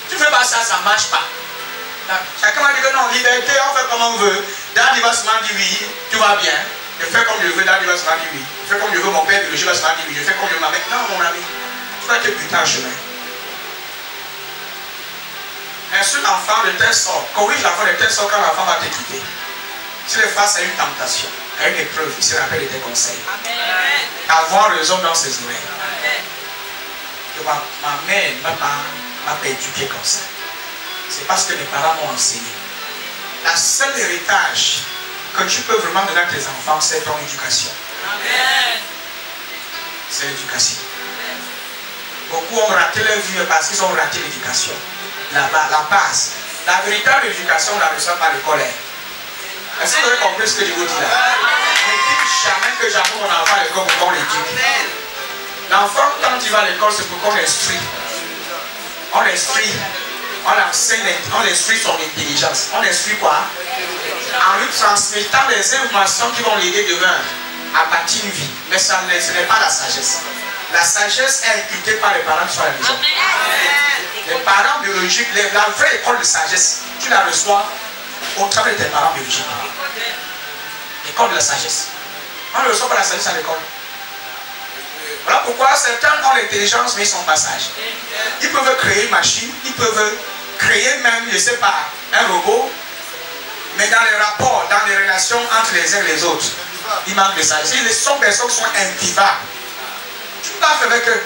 Tu ne fais pas ça, ça ne marche pas. Chacun m'a dit que non, liberté, on fait comme on veut. Dans il va se dire oui, tu vas bien. Je fais comme je veux, dans il va se dire oui. Je fais comme je veux, mon père biologique va se dire oui. Je fais comme je veux, ma mère. Non, mon ami, tu vas te buter en chemin. Insulte l'enfant de telle sorte, corrige l'enfant de telle sorte quand l'enfant va te quitter. S'il est face à une tentation, à une épreuve, il se rappelle de tes conseils. Amen. Avoir raison dans ses oreilles. Amen. Ma mère m'a pas éduqué comme ça. C'est parce que mes parents m'ont enseigné. La seule héritage que tu peux vraiment donner à tes enfants, c'est ton éducation. Amen. C'est l'éducation. Beaucoup ont raté leur vie parce qu'ils ont raté l'éducation. La base. La véritable éducation, on la reçoit par l'école. Est-ce que vous avez compris ce que je vous dis là? Ne dites jamais que j'amène mon enfant à l'école pour qu'on l'éduque. L'enfant, quand il va à l'école, c'est pour qu'on l'instruit. On l'instruit. On enseigne, on instruit son intelligence. On instruit quoi? En lui transmettant les informations qui vont l'aider demain à bâtir une vie. Mais ce n'est pas la sagesse. La sagesse est inculquée par les parents qui sont à la maison. Les parents biologiques, la vraie école de sagesse, tu la reçois au travers de tes parents biologiques. L'école de la sagesse. On ne reçoit pas la sagesse à l'école. Voilà pourquoi certains ont l'intelligence, mais ils sont pas sages. Ils peuvent créer une machine, ils peuvent créer même, je ne sais pas, un robot, mais dans les rapports, dans les relations entre les uns et les autres, ils manquent de sagesse. Ce sont des personnes qui sont invivables. Tu peux pas faire avec eux.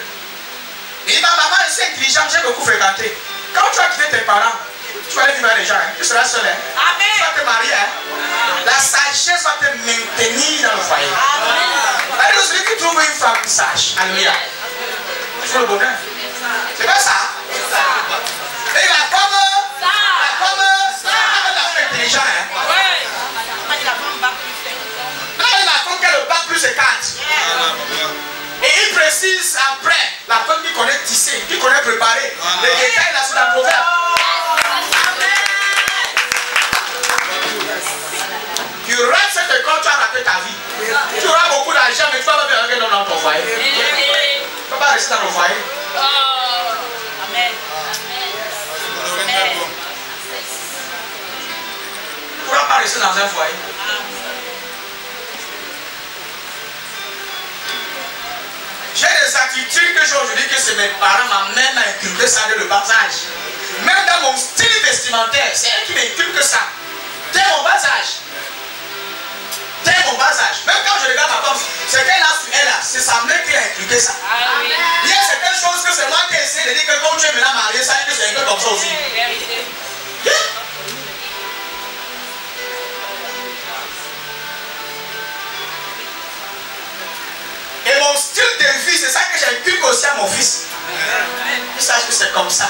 Et ma maman est si intelligente, j'ai beaucoup fréquenté. Quand tu vas quitter tes parents, tu vas aller vivre avec les gens, hein. Tu seras seul. Hein. Amen. Tu vas te marier. Hein. La sagesse va te maintenir dans le foyer. Amen. Celui qui trouve une femme sage, alléluia, il faut le bonheur. C'est pas ça. Et la femme intelligente. Hein. Non, la femme qui a le bac plus de 4. Et il précise après, la femme qui connaît tisser, qui connaît préparer, les détails là sur la proverbe. Tu rates cette école, tu as raté ta vie. Tu auras beaucoup d'argent, mais tu vas pas faire rien dans ton foyer. Tu ne vas pas rester dans le foyer. Amen. Tu ne pourras pas rester dans un foyer. J'ai des attitudes que j'ai aujourd'hui que c'est mes parents, ma mère m'a inculqué ça dès le bas âge. Même dans mon style vestimentaire, c'est elle qui m'inculque ça. Dès mon bas âge. Dès mon bas âge. Même quand je regarde ma femme, c'est qu'elle a su elle, c'est sa mère qui a inculqué ça. Amen. Il y a certaines choses que c'est moi qui essaie de dire que comme tu es maintenant marié, ça veut dire que c'est un peu comme ça aussi. Yeah. Et mon style de vie, c'est ça que j'inculque aussi à mon fils. Il sache que c'est comme ça.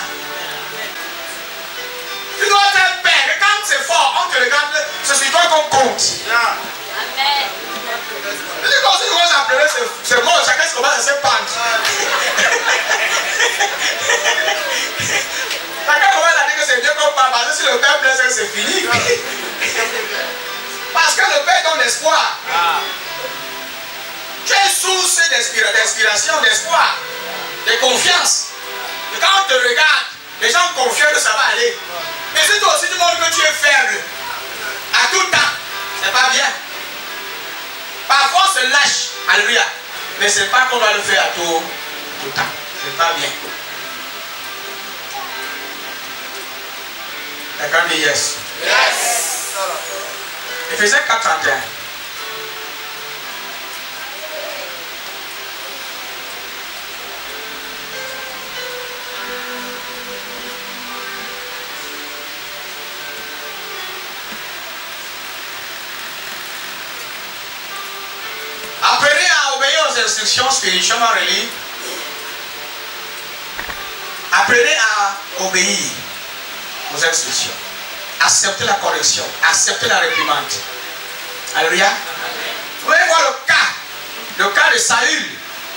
Tu dois être un père. Et quand c'est fort, on te regarde, c'est sur toi qu'on compte. Amen. Tu dis comme si tu commences à pleurer, c'est bon, chacun se commence à se pendre. c'est fini. Parce que le Père donne l'espoir. Tu es source d'inspiration, d'espoir, de confiance. Et quand on te regarde, les gens confient que ça va aller. Mais si toi aussi tu montres que tu es faible, à tout temps, c'est pas bien. Parfois on se lâche, alléluia. Mais c'est pas qu'on doit le faire à tout temps. C'est pas bien. Quelqu'un dit yes. Yes. Éphésiens 4:31. Apprenez à obéir aux instructions spirituellement reliées. Apprenez à obéir aux instructions. Acceptez la correction. Acceptez la réprimande. Alléluia. Vous allez voir le cas de Saül.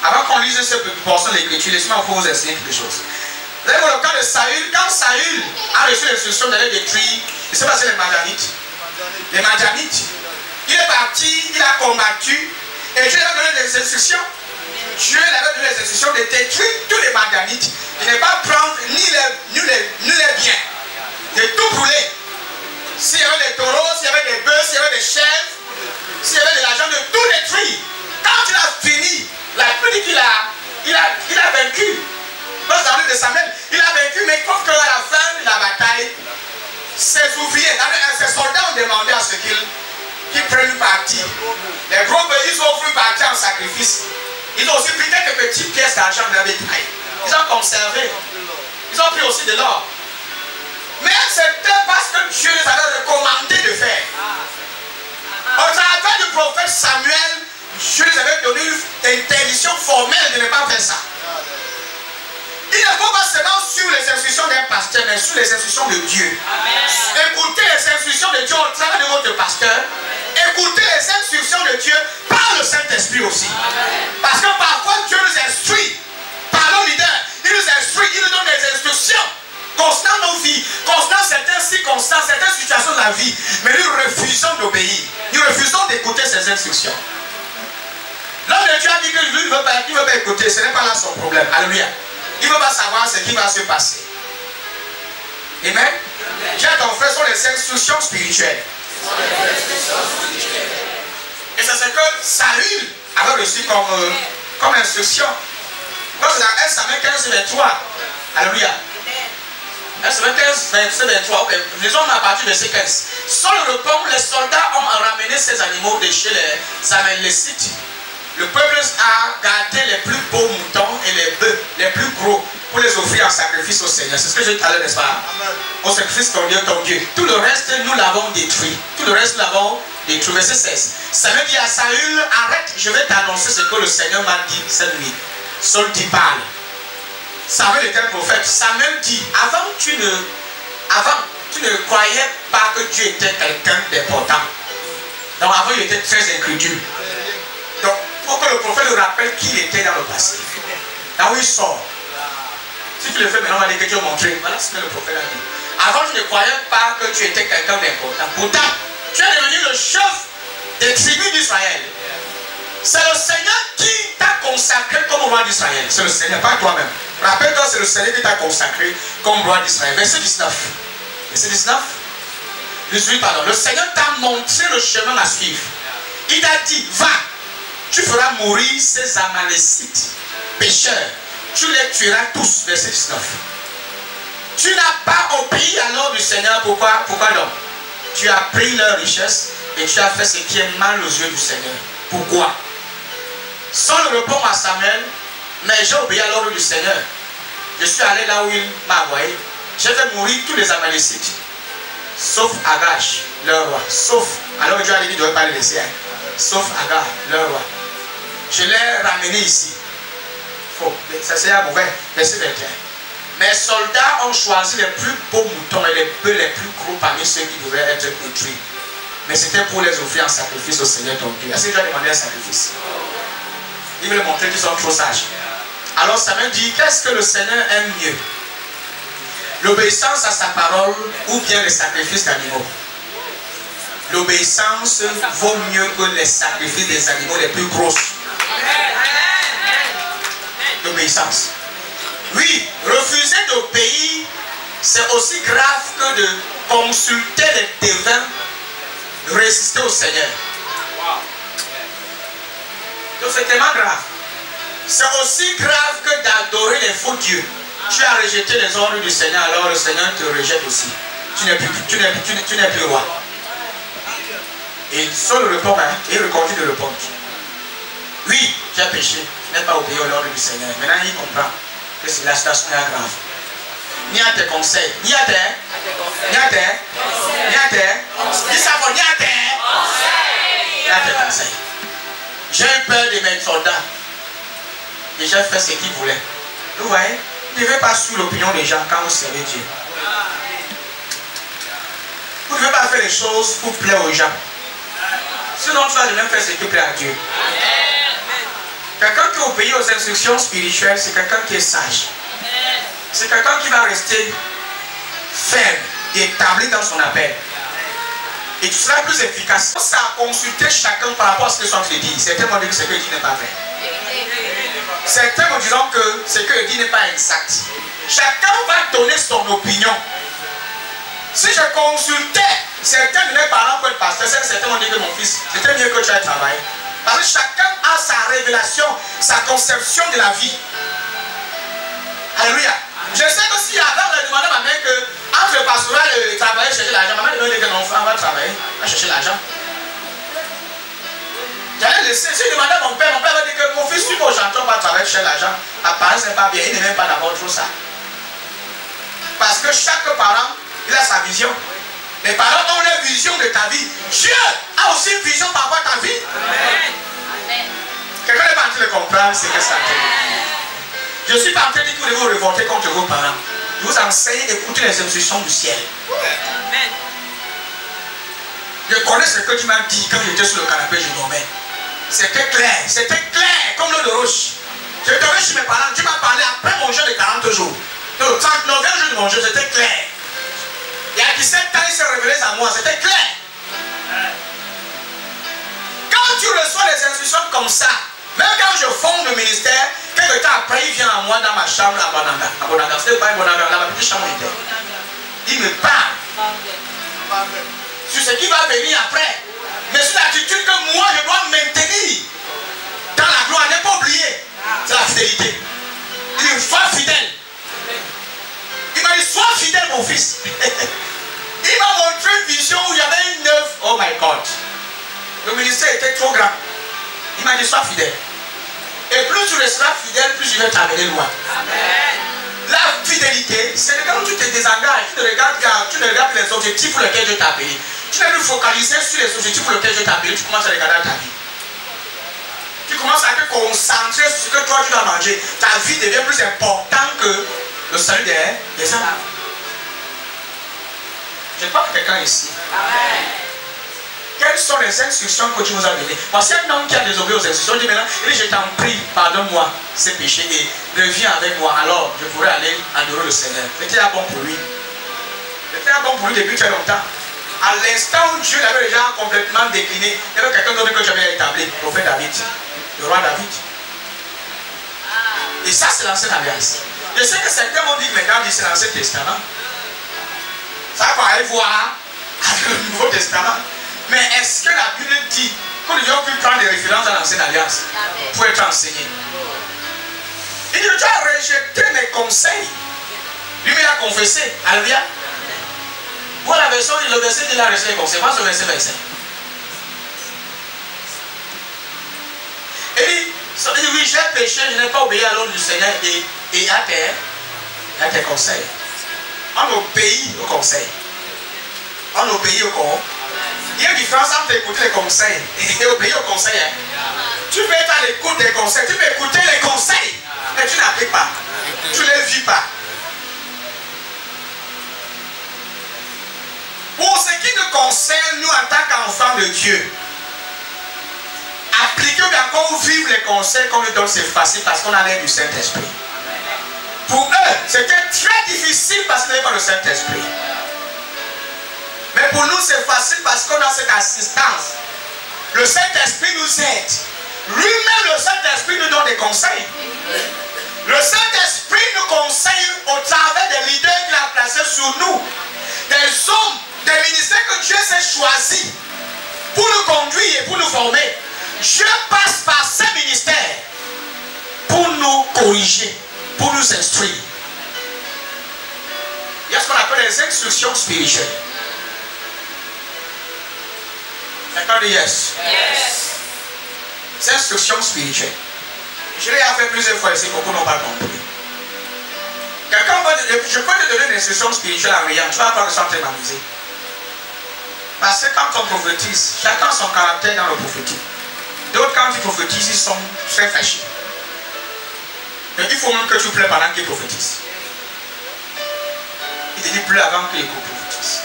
Avant qu'on lise cette portion de l'écriture, laissez-moi vous enseigner quelque chose. Vous allez voir le cas de Saül. Quand Saül a reçu l'instruction d'aller détruire, il s'est passé les Madianites. Les Madianites. Il est parti, il a combattu. Et Dieu lui a donné des instructions. Dieu lui avait donné des instructions de détruire tous les Madianites. De ne pas prendre ni les biens. De tout brûler. S'il y avait des taureaux, s'il y avait des bœufs, s'il y avait des chèvres, s'il y avait de l'argent, de tout détruire. Quand il a fini, la Bible dit qu'il a vaincu. Dans le livre de Samuel, il a vaincu, mais il trouve qu'à la fin de la bataille, ses ouvriers, ses soldats ont demandé à ce qu'ils prennent une partie. Les gros pays, ils ont offert une partie en sacrifice. Ils ont aussi pris quelques petites pièces d'argent de la bétail. Ils ont conservé. Ils ont pris aussi de l'or. Mais c'était parce que Dieu les avait recommandé de faire. Au travers du prophète Samuel, Dieu les avait donné une interdiction formelle de ne pas faire ça. Il ne faut pas seulement suivre les instructions d'un pasteur, mais suivre les instructions de Dieu. Amen. Écoutez les instructions de Dieu au travers de votre pasteur. Amen. Écoutez les instructions de Dieu par le Saint-Esprit aussi. Amen. Parce que parfois Dieu nous instruit par nos leaders. Il nous instruit, il nous donne des instructions concernant nos vies, concernant certaines circonstances, certaines situations de la vie. Mais nous refusons d'obéir. Nous refusons d'écouter ces instructions. L'homme de Dieu a dit que lui, il ne veut pas écouter. Ce n'est pas là son problème. Alléluia. Il ne veut pas savoir ce qui va se passer. Amen. Dis à ton frère, ce sont les instructions spirituelles. Et c'est ce que Saül avait reçu comme instruction. Donc c'est dans 1 Samuel 15:23. Alléluia. 1 Samuel 15:23. Ok. Lisons à partir de verset 15. Sur le repas, les soldats ont ramené ces animaux de chez les Amalécites. Le peuple a gardé les plus beaux moutons et les bœufs, les plus gros, pour les offrir en sacrifice au Seigneur. C'est ce que j'ai dit tout à l'heure, n'est-ce pas? Au sacrifice ton Dieu. Tout le reste, nous l'avons détruit. Tout le reste, nous l'avons détruit. Verset 16. Samuel dit à Saül, arrête, je vais t'annoncer ce que le Seigneur m'a dit cette nuit. Saül dit, parle. Samuel était un prophète. Samuel dit, avant, tu ne croyais pas que Dieu était quelqu'un d'important. Donc avant, il était très incrédule. Donc, il faut que le prophète le rappelle qui il était dans le passé. Là où il sort. Si tu le fais maintenant, on va dire que Dieu a montré. Voilà ce que le prophète a dit. Avant, je ne croyais pas que tu étais quelqu'un d'important. Pourtant, tu es devenu le chef des tribus d'Israël. C'est le Seigneur qui t'a consacré comme roi d'Israël. C'est le Seigneur, pas toi-même. Rappelle-toi, c'est le Seigneur qui t'a consacré comme roi d'Israël. Verset 19. Verset 19. 18, pardon. Le Seigneur t'a montré le chemin à suivre. Il t'a dit, va. Tu feras mourir ces Amalécites, pécheurs. Tu les tueras tous. Verset 19. Tu n'as pas obéi à l'ordre du Seigneur. Pourquoi donc? Tu as pris leur richesse et tu as fait ce qui est mal aux yeux du Seigneur. Pourquoi? Sans le répondre à Samuel, mais j'ai obéi à l'ordre du Seigneur. Je suis allé là où il m'a envoyé. J'ai fait mourir tous les Amalécites. Sauf Agag, leur roi. Sauf, alors Dieu a dit qu'il ne devait pas les laisser. Sauf Agag, leur roi. Je l'ai ramené ici. Faux. Ça c'est un mauvais. Verset 21. Mes soldats ont choisi les plus beaux moutons et les bœufs les plus gros parmi ceux qui devaient être détruits. Mais c'était pour les offrir en sacrifice au Seigneur ton Dieu. Est-ce que tu as demandé un sacrifice? Il veut montrer qu'ils sont trop sages. Alors Samuel dit, qu'est-ce que le Seigneur aime mieux? L'obéissance à sa parole ou bien les sacrifices d'animaux. L'obéissance vaut mieux que les sacrifices des animaux les plus grosses. L'obéissance. Oui, refuser d'obéir, c'est aussi grave que de consulter les devins, résister au Seigneur. Donc c'est tellement grave. C'est aussi grave que d'adorer les faux dieux. Tu as rejeté les ordres du Seigneur, alors le Seigneur te rejette aussi. Tu n'es plus roi. Et sur le repos, il continue de répondre. Oui, j'ai péché, je n'ai pas obéi aux ordres du Seigneur. Maintenant, il comprend que la situation est grave. Ni à tes conseils, ni à tes conseils. J'ai eu peur de mes soldats. Et j'ai fait ce qu'ils voulaient. Vous voyez, vous ne devez pas suivre l'opinion des gens quand vous servez Dieu. Vous ne devez pas faire les choses pour plaire aux gens. Sinon, tu vas de même faire ce qui plaît à Dieu. Quelqu'un qui obéit aux instructions spirituelles, c'est quelqu'un qui est sage. C'est quelqu'un qui va rester ferme et établi dans son appel. Et tu seras plus efficace. Ça a consulté chacun par rapport à ce que son Dieu dit. Certains vont dire que ce que dit n'est pas vrai. Certains me diront que ce que dit n'est pas exact. Chacun va donner son opinion. Si je consultais certains de mes parents pour être pasteur, certains m'ont dit que mon fils, c'était mieux que tu aies travaillé. Parce que chacun a sa révélation, sa conception de la vie. Alléluia. Je sais que si avant on demandé à ma mère que entre le pastoral et le travail, chercher l'argent, ma mère me dit que mon enfant va travailler, va chercher l'argent. J'allais laisser, si je demandais à mon père va dire que mon fils, tu vas au chanteur, va travailler, chercher l'argent. Apparemment, ce n'est pas bien, il n'est même pas d'abord trop ça. Parce que chaque parent, il a sa vision. Les parents ont leur vision de ta vie. Dieu a aussi une vision par rapport à ta vie. Quelqu'un n'est pas en train de comprendre ce que ça fait. Je suis pas en train de dire que vous devez vous révolter contre vos parents. Je vous enseigne d'écouter les instructions du ciel. Je connais ce que tu m'as dit quand j'étais sur le canapé, je dormais. C'était clair comme l'eau de roche. Je dormais chez mes parents, tu m'as parlé après mon jeûne de 40 jours. Le 39e jour de mon jeûne, c'était clair. Et à 17 ans, il s'est révélé à moi, c'était clair. Quand tu reçois des instructions comme ça, même quand je fonde le ministère, quelques temps après, il vient à moi dans ma chambre à Bonanga. C'était pas Bonanga, là, ma petite chambre était. Il me parle sur ce qui va venir après. Mais sur l'attitude que moi, je dois maintenir dans la gloire. Ne pas oublier, c'est la fidélité. Il dit, sois fidèle. Il m'a dit, sois fidèle, mon fils. Il m'a montré une vision où il y avait une œuvre. Oh my God. Le ministère était trop grand. Il m'a dit, sois fidèle. Et plus tu resteras fidèle, plus je vais t'amener loin. Amen. La fidélité, c'est quand tu te désengages, tu ne regardes les objectifs pour lesquels Dieu t'a appelé. Tu n'es plus focalisé sur les objectifs pour lesquels Dieu t'a appelé, tu commences à regarder ta vie. Tu commences à te concentrer sur ce que toi tu dois manger. Ta vie devient plus importante que le salut des âmes. Je parle à quelqu'un ici. Amen. Quelles sont les instructions que tu nous as données? Voici un homme qui a désobéi aux instructions. Il dit maintenant, je t'en prie, pardonne-moi ces péchés et reviens avec moi. Alors, je pourrais aller adorer le Seigneur. C'était bon pour lui. C'était bon pour lui depuis très longtemps. À l'instant où Dieu l'avait déjà complètement décliné, il y avait quelqu'un d'autre que j'avais établi, le prophète David, le roi David. Et ça, c'est l'ancienne alliance. Je sais que certains m'ont dit que maintenant, c'est l'Ancien Testament. Ça va aller voir avec le Nouveau Testament. Mais est-ce que la Bible dit que nous devons plus prendre des références dans l'Ancienne Alliance pour être enseignés? Il dit, tu as rejeté mes conseils. Lui, il a confessé. Alléluia. Voilà la version, le verset dit, il a rejeté les conseils. Moi, ce verset 25. Il dit, oui, j'ai péché, je n'ai pas obéi à l'ordre du Seigneur et à tes conseils. On obéit aux conseils. On obéit aux conseils. Il y a une différence entre écouter les conseils et obéir aux conseils. Tu peux être à l'écoute des conseils, tu peux écouter les conseils, mais tu n'appliques pas. Tu ne les vis pas. Pour ce qui nous concerne, nous en tant qu'enfants de Dieu, appliquer ou encore vivre les conseils qu'on nous donne, c'est facile parce qu'on a l'air du Saint-Esprit. Pour eux, C'était très difficile parce qu'il n'y avait pas le Saint-Esprit. Mais pour nous, c'est facile parce qu'on a cette assistance. Le Saint-Esprit nous aide. Lui-même, le Saint-Esprit nous donne des conseils. Le Saint-Esprit nous conseille au travers des leaders qu'il a placés sur nous. Des hommes, des ministères que Dieu s'est choisis pour nous conduire et pour nous former. Dieu passe par ces ministères pour nous corriger, pour nous instruire. Il y a ce qu'on appelle les instructions spirituelles. Quelqu'un dit yes. Yes. C'est instruction spirituelle. Je l'ai fait plusieurs fois ici, beaucoup n'ont pas compris. Je peux te donner une instruction spirituelle en rien. Tu vas pas te sentir m'amuser. Parce que quand on prophétise, chacun a son caractère dans le prophétique. D'autres, quand ils prophétisent, ils sont très fâchés. Mais il faut même que tu pleures pendant qu'ils prophétisent. Il te dit pleure avant qu'ils prophétisent.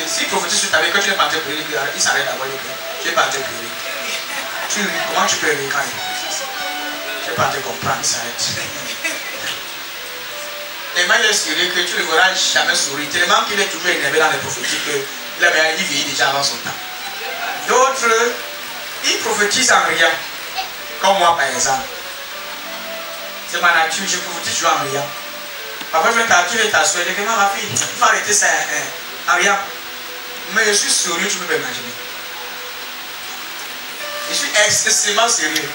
S'il prophétise sur ta vie, que tu n'es pas en train de pleurer, il s'arrête d'avoir les pleurs. Tu n'es pas en train de pleurer. Comment tu pleurer quand il prophétise? Tu n'es pas en train de comprendre, il s'arrête. Tellement il est sérieux que tu ne le verras jamais sourire. Tellement qu'il est toujours énervé dans les prophétiques qu'il vieillit déjà avant son temps. D'autres, ils prophétisent en rien. Comme moi par exemple. C'est ma nature, je prophétise toujours en rien. Après, tu vais t'asseoir et dire, ma fille, il faut arrêter ça en rien. Mais je suis sérieux, tu peux m'imaginer. Je suis excessivement sérieux.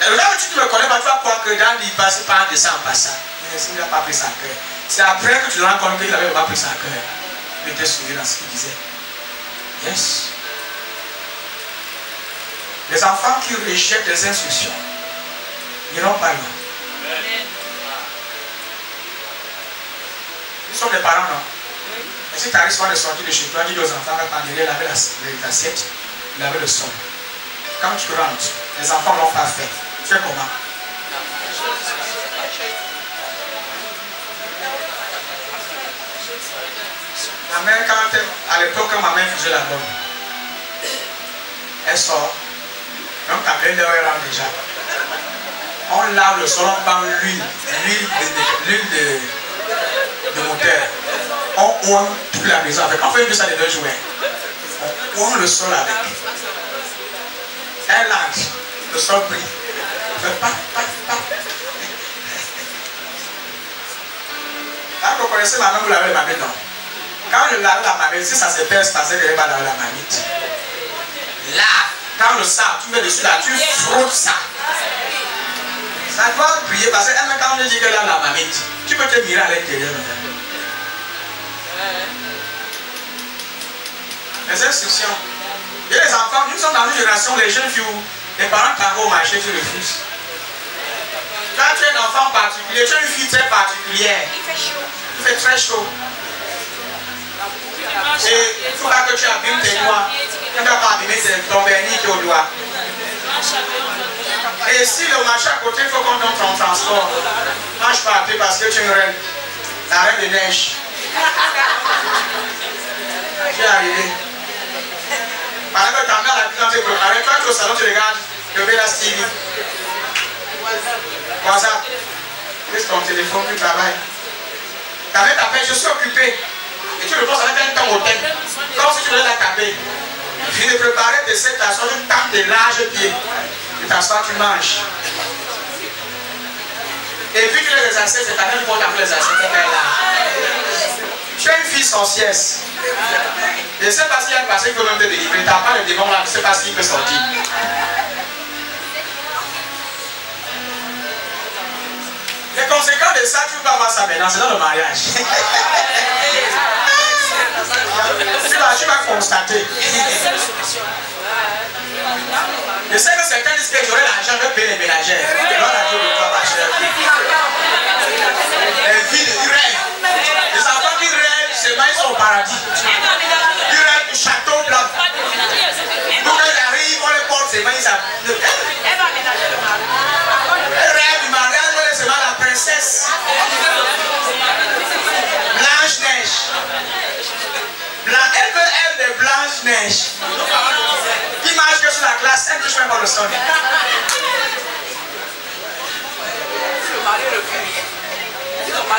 Là où tu ne me connais pas, tu vas croire que dans il passe par descend en passant. Mais il n'a pas pris ça à cœur. C'est après que tu te rends compte qu'il n'avait pas pris ça à cœur. Il était sérieux dans ce qu'il disait. Yes. Les enfants qui rejettent les instructions n'iront pas loin. Nous sommes des parents, non? Et si tu arrives souvent de sortir de chez toi, dis aux enfants que quand il avait l'assiette, il avait le son. Quand tu rentres, les enfants ne l'ont pas fait. Tu fais comment? Ma mère, à l'époque, quand ma mère faisait la bonne, elle sort. Donc, ta belle heure est là déjà. On lave le sol, on prend l'huile de moteur. On oint toute la maison avec. On fait un peu ça les 2 jours. On oint le sol avec. Elle lance, le sol brille. Là, vous connaissez ma main, vous lavez ma main, non? Quand je lave la marmite, si ça se pèse, parce que je vais pas laver la marmite. Là, quand le sang, tu mets dessus là, tu frottes ça. Ça doit briller parce que même quand on dit que là, la marmite, tu peux te mirer à l'intérieur. Les instructions. Il y a les enfants, nous sommes dans une génération, les jeunes filles, les parents t'envoient au marché, tu refuses. Quand tu es un enfant particulier, tu es une fille très particulière. Il fait chaud. Il fait très chaud. Et il ne faut pas que tu abîmes tes doigts. Tu ne dois pas abîmer ton vernis qui est au doigt. Et si le marché à côté, il faut qu'on donne ton transport. Marche pas à pied parce que tu es une reine. La reine de neige. Tu es arrivé. Pendant que ta mère a pu te préparer, toi tu es au salon, tu regardes, je vais la Stevie. WhatsApp. Qu'est-ce ton téléphone, tu travailles. Ta mère t'appelle, je suis occupé. Et tu le poses avec un temps au thème. Comme si tu voulais la taper. Puis de préparer de cette façon, tu tapes des larges pieds. Tu t'assois, tu manges. Et puis tu les assiettes, c'est ta même porte après les assiettes. Tu es une fille sorcière. Je ne sais pas s'il y a un passé qui peut même te délivrer. Tu n'as pas le démon là, je ne sais pas s'il peut sortir. Les conséquences de ça, tu peux avoir ça maintenant, c'est dans le mariage. tu vas constater. Je sais que certains disent que j'aurai l'argent de payer les ménagères. Alors la Dieu ne va pas cher. Les villes, ils rêvent. Les enfants qui rêvent, c'est ils sont au paradis. Ils rêvent du château blanc. Donc ils arrivent, on les porte, c'est ils s'appellent. Elle rêve du mariage, c'est la princesse. Blanche-Neige. Elle veut elle de Blanche-Neige. Qui marche que sur la glace, elle ne touche même pas le sol. Le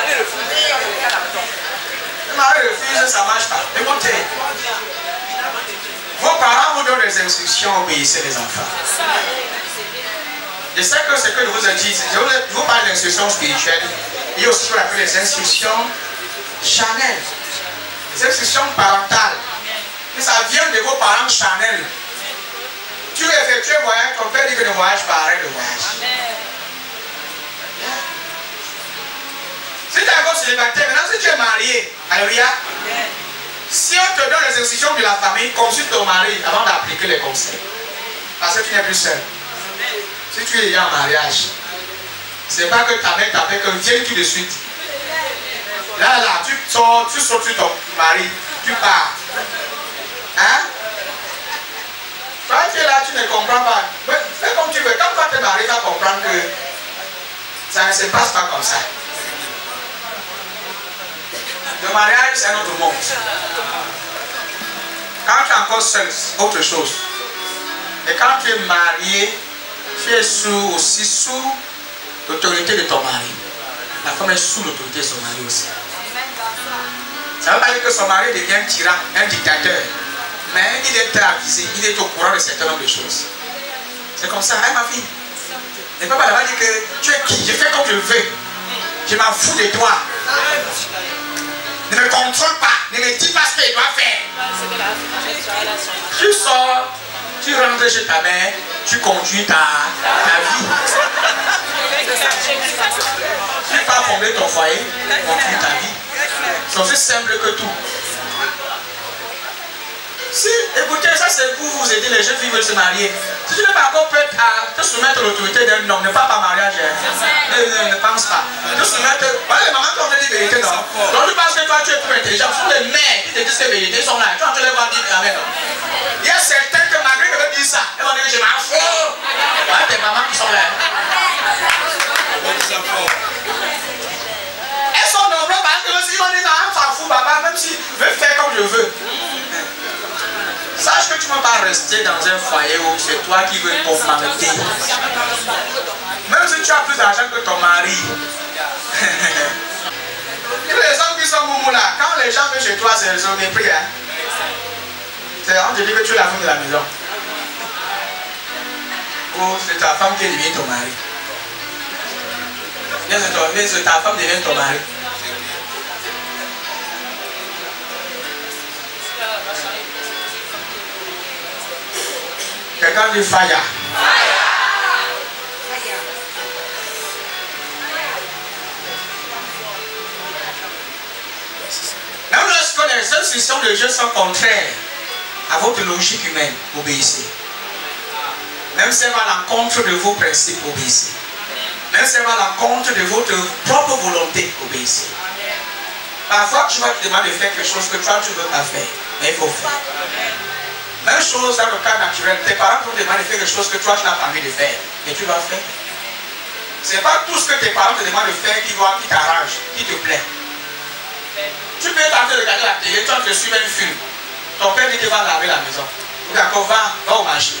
mari refuse, ça ne marche pas. Écoutez. Vos parents vous donnent des instructions, obéissez les enfants. Je sais que ce que je vous ai dit, je vous parle d'instructions spirituelles. Il y a aussi ce qu'on appelle les instructions charnelles. Les instructions parentales. Et ça vient de vos parents charnels. Tu veux effectuer un voyage, ton père dit que ne voyage pas, arrête le voyage. Si tu es encore célibataire, maintenant si tu es marié, alléluia. Si on te donne les instructions de la famille, consulte ton mari avant d'appliquer les conseils. Parce que tu n'es plus seul. Si tu es déjà en mariage, ce n'est pas que ta mère t'appelle, que viens tout de suite. Là, tu sors sur ton mari, tu pars. Hein? Toi, tu es là, tu ne comprends pas. Fais comme tu veux. Quand toi te maries, tu vas comprendre que ça ne se passe pas comme ça. Le mariage, c'est un autre monde. Quand tu es encore seul, c'est autre chose. Et quand tu es marié, tu es aussi sous l'autorité de ton mari. La femme est sous l'autorité de son mari aussi. Ça ne veut pas dire que son mari devient un tyran, un dictateur. Mais il est avisé, il est au courant de certain nombre de choses. C'est comme ça, hein, ma fille? Ne peut pas là-bas dire que tu es qui? Je fais comme je veux. Je m'en fous de toi. Ne me contrôle pas. Ne me dis pas ce qu'il doit faire. Tu sors, tu rentres chez ta mère, tu conduis ta vie. Tu pars combler ton foyer, conduis ta vie. C'est aussi simple que tout. Si, écoutez, ça c'est pour vous aider les jeunes filles qui veulent se marier. Si tu n'es pas encore prête à te soumettre à l'autorité d'un homme, ne parle pas mariage. Ne pense pas. Te soumettre. Voilà les mamans qui ont dit vérité, non? Donc tu penses que toi tu es plus intelligent. Ce sont les mères qui te disent que la vérité sont là. Toi tu les vois dire amen. Il y a certains que malgré qu'elles veulent dire ça, elles vont dire que je m'en fous. Voilà tes mamans qui sont là. Elles sont nombreuses parce que si on dit non, on s'en fout, papa, même si je veux faire comme je veux. Sache que tu ne vas pas rester dans un foyer où c'est toi qui veux une conformité. Même si tu as plus d'argent que ton mari. Tous les hommes qui sont moumou là, quand les gens viennent chez toi, c'est le mépris. Hein? On te dit que tu es la femme de la maison. Ou c'est ta femme qui devient ton mari. Bien c'est ta femme devient ton mari. Quelqu'un dit fire. Même lorsque les instructions de Dieu sont contraires à votre logique humaine, obéissez. Même si elles vont à l'encontre de vos principes, obéissez. Même si elles vont à l'encontre de votre propre volonté, obéissez. Parfois, tu vas te demander de faire quelque chose que toi tu ne veux pas faire, mais il faut faire. Même chose dans le cas naturel, tes parents vont te demander de faire quelque chose que toi tu n'as pas envie de faire, et tu vas faire. Ce n'est pas tout ce que tes parents te demandent de faire qui t'arrange, qui te plaît. Tu peux être en train de regarder la télé, toi tu suis un film. Ton père dit qu'il va laver la maison. Ou d'accord, va au marché.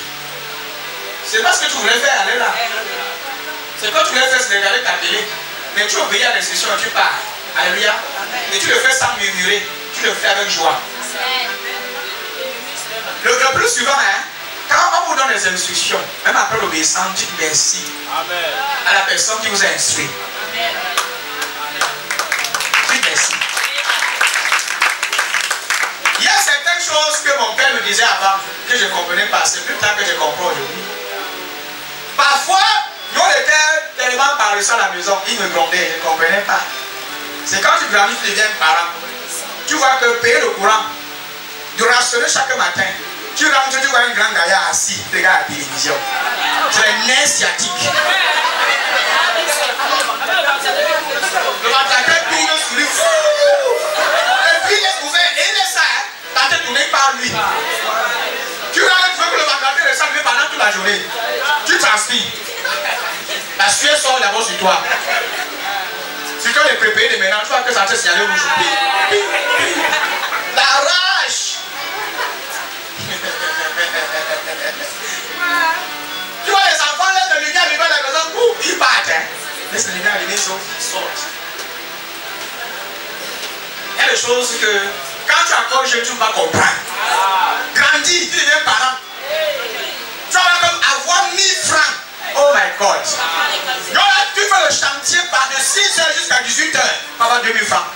C'est pas ce que tu voulais faire, aller là. Ce que tu voulais faire, c'est de regarder ta télé. Mais tu obéis à l'instruction et tu pars. Alléluia. Et tu le fais sans murmurer. Tu le fais avec joie. Le plus souvent, hein, quand on vous donne des instructions, même après l'obéissance, dites merci à la personne qui vous a instruit. Dites merci. Il y a certaines choses que mon père me disait avant, que je ne comprenais pas. C'est plus tard que je comprends aujourd'hui. Parfois, nous on était tellement paresseux à la maison, il me grondait, je ne comprenais pas. C'est quand tu grandis, tu deviens parent. Tu vois que payer le courant, de rationner chaque matin, tu rentres, tu vois un grand gaillard assis, regarde la télévision. C'est un nez sciatique. Le matraquet tourne sur lui. Et puis il est ouvert, et il est ça, hein. Ta tête tournée par lui. Tu rentres, tu veux que le matraquet reste lui pendant toute la journée. Tu transpires. La sueur sort d'abord sur toi. Si tu es préparé de maintenant, tu vois que ça te signale rouge. La rage. Tu vois les enfants là, de lumière arriver à la maison, ils partent. Hein? Laisse les lumière arriver, ils sortent. a des choses que quand tu es encore jeune, tu ne vas pas comprendre. Grandis, tu deviens parent. Tu vas comme avoir 1000 francs. Oh my God. Donc là, tu fais le chantier de 6h jusqu'à 18h. Papa, 2000 francs.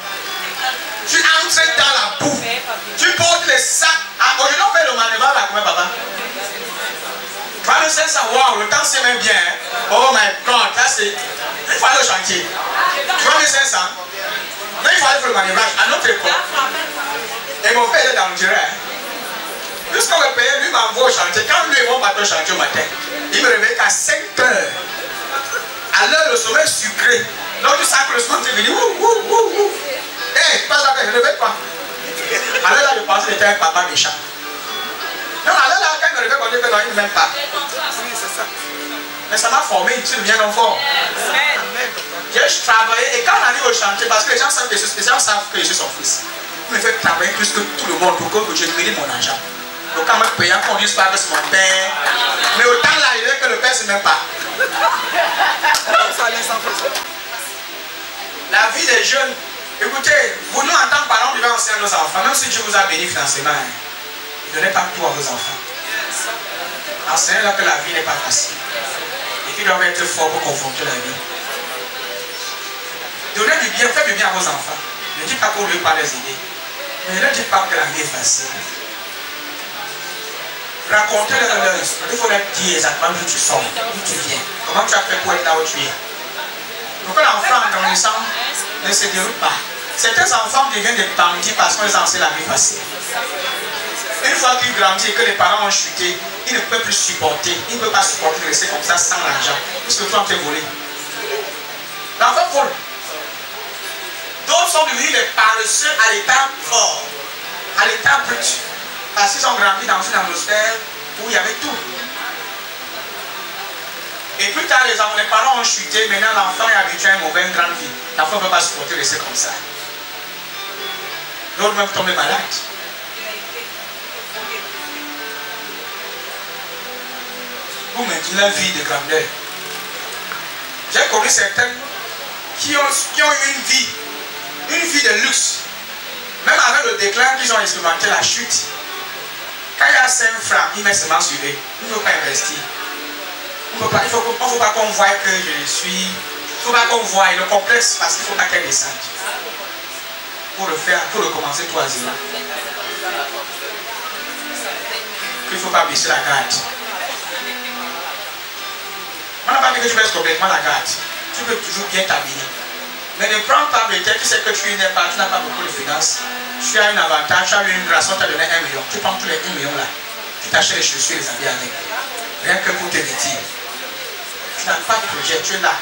Tu entres dans la boue. Tu portes les sacs. Aujourd'hui, on fait le manœuvre là, combien, papa? 3500, wow, le temps c'est même bien. Hein? Oh my God, là c'est. Il faut aller au chantier. 3500. Mais il faut aller faire le manœuvrage à notre école. Et mon père est dans le direct. Jusqu'à me payer, lui m'envoie au chantier. Quand lui et moi partons au chantier au matin, il me réveille qu'à 5 heures. À l'heure, le sommeil sucré. Donc tu sens que le sommeil est venu. Hé, pas ça que je ne réveille pas. À l'heure là, je pensais que j'étais un papa méchant. Non, à l'heure là, quand il me réveille, on dit que non, il ne m'aime pas. Mais ça m'a formé, tu deviens un fort. J'ai travaillé, et quand on arrive au chantier, parce que les gens savent que je suis son fils, il me fait travailler plus que tout le monde pour que je mérite mon argent. Donc quand on me paye, on ne dit pas que c'est mon père. Mais autant là, il est que le père ne sait même pas. La vie des jeunes, écoutez, vous nous en tant que parents, vous devez enseigner à nos enfants, même si Dieu vous a béni financièrement, ne donnez pas tout à vos enfants. Enseignez-leur que la vie n'est pas facile. Et qu'ils doivent être forts pour confronter la vie. Donnez du bien, faites du bien à vos enfants. Ne dites pas qu'on ne veut pas les aider. Mais ne dites pas que la vie est facile. Racontez-leur leur histoire. Il faut leur dire exactement d'où tu sors, d'où tu viens. Comment tu as fait pour être là où tu es. Donc l'enfant en grandissant ne se déroule pas. Certains enfants deviennent des bandits parce qu'on les enseigne la vie facile. Une fois qu'ils grandissent et que les parents ont chuté, ils ne peuvent plus supporter. Ils ne peuvent pas supporter de rester comme ça sans l'argent. Puisque toi, on t'a volé. L'enfant vole. D'autres sont devenus des paresseux à l'état fort, à l'état brut. Parce qu'ils ont grandi dans une atmosphère où il y avait tout. Et plus tard, les parents ont chuté. Maintenant, l'enfant est habitué à une mauvaise grande vie. L'enfant ne peut pas supporter de rester comme ça. L'autre même tombe malade. Vous maintenez la vie de grandeur. J'ai connu certaines qui ont eu une vie de luxe. Même avec le déclin qu'ils ont expérimenté, la chute. Quand il y a 5 francs, ils mettent seulement sur eux. Il ne faut pas investir. Il ne faut pas qu'on voie que je suis. Il ne faut pas qu'on voie le complexe parce qu'il ne faut pas qu'elle descende. Pour le faire, pour recommencer tout à zéro. Il ne faut pas baisser la garde. On n'a pas dit que tu baisses complètement la garde. Tu peux toujours bien t'habiller. Mais ne prends pas le temps, tu sais que tu n'es pas, tu n'as pas beaucoup de finances. Tu as un avantage, tu as eu une grâce, on t'a donné 1 million. Tu prends tous les 1 million là. Tu t'achètes les chaussures et les habits avec. Rien que pour te vêtir. Tu n'as pas de projet, tu es là.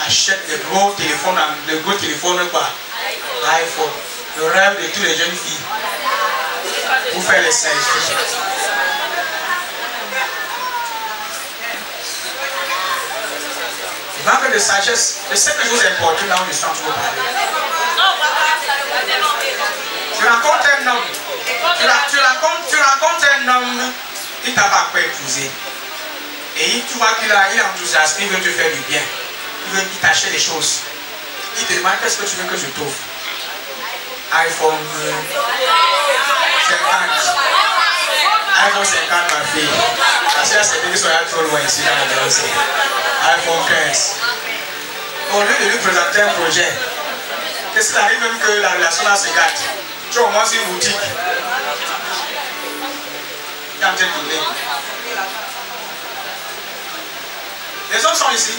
Achète des gros téléphones, quoi. iPhone. Le rêve de toutes les jeunes filles. Pour faire les selfies. Manque de sagesse. Je sais que je vous importe là où je suis en train de parler. Tu rencontres un homme. Tu rencontres un homme qui ne t'a pas épousé. Et tu vois qu'il est enthousiaste, il veut te faire du bien. Il veut t'acheter des choses. Il te demande qu'est-ce que tu veux que je t'offre. iPhone 50. iPhone 50 ma fille. Parce que là c'est qu'ils sont trop loin ici dans la maison. iPhone 15. Au lieu de lui présenter un projet, qu'est-ce qu'il arrive même que la relation là se gâte. Tu as au moins une boutique. Il est en train de tourner. Les hommes sont ici.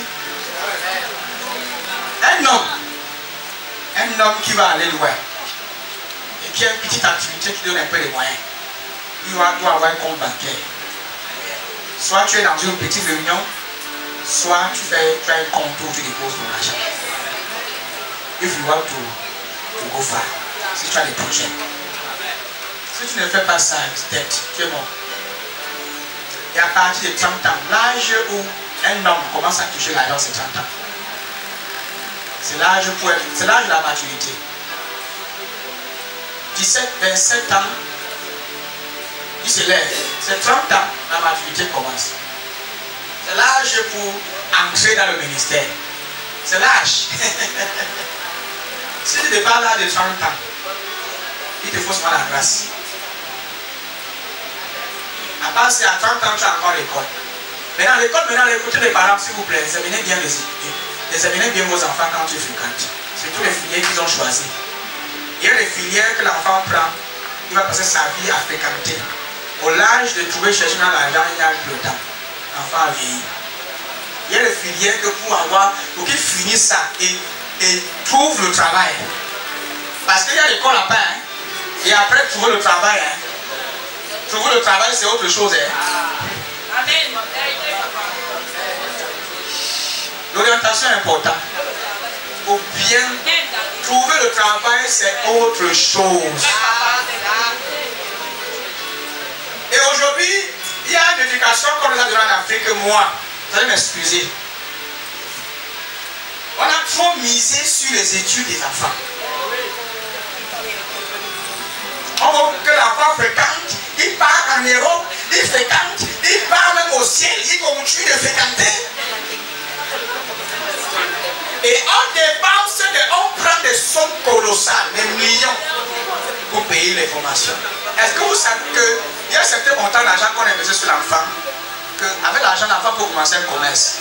Un homme qui va aller loin et qui a une petite activité qui donne un peu de moyens. Il doit avoir un compte bancaire. Soit tu es dans une petite réunion, soit tu as un compte où tu déposes ton argent. If you want to go far, si tu as des projets. Si tu ne fais pas ça, tu es mort. Et à partir de 30 ans, l'âge où un homme commence à toucher l'argent, c'est 30 ans. C'est l'âge de la maturité. 17, 27 ans, il se lève. C'est 30 ans, la maturité commence. C'est l'âge pour entrer dans le ministère. C'est l'âge. Si tu dépasses l'âge de 30 ans, il te faut seulement la grâce. À part si à 30 ans, tu as encore l'école. Mais dans l'école, maintenant, écoutez les parents, s'il vous plaît, examinez bien les étudiants. Examinez bien vos enfants quand tu fréquentes. Surtout les filières qu'ils ont choisies. Il y a des filières que l'enfant prend, il va passer sa vie à fréquenter. Au l'âge de trouver chercher dans l'argent, il y a le temps. L'enfant a vieilli. Il y a des filières que pour qu'ils finissent ça et trouvent le travail. Parce qu'il y a l'école là-bas. Hein, et après, trouver le travail. Hein, trouver le travail, c'est autre chose. Hein. Amen. L'orientation est importante. Pour bien trouver le travail, c'est autre chose. Et aujourd'hui, il y a une éducation qu'on nous a donnée en Afrique que moi, vous allez m'excuser. On a trop misé sur les études des enfants. On veut que l'enfant fréquente, il part en Europe, il fréquente, il part même au ciel, il continue de fréquenter. Et on dépense, on prend des sommes colossales, des millions, pour payer les formations. Est-ce que vous savez qu'il y a un certain montant d'argent qu'on investit sur l'enfant, qu'avec l'argent, l'enfant peut commencer un commerce.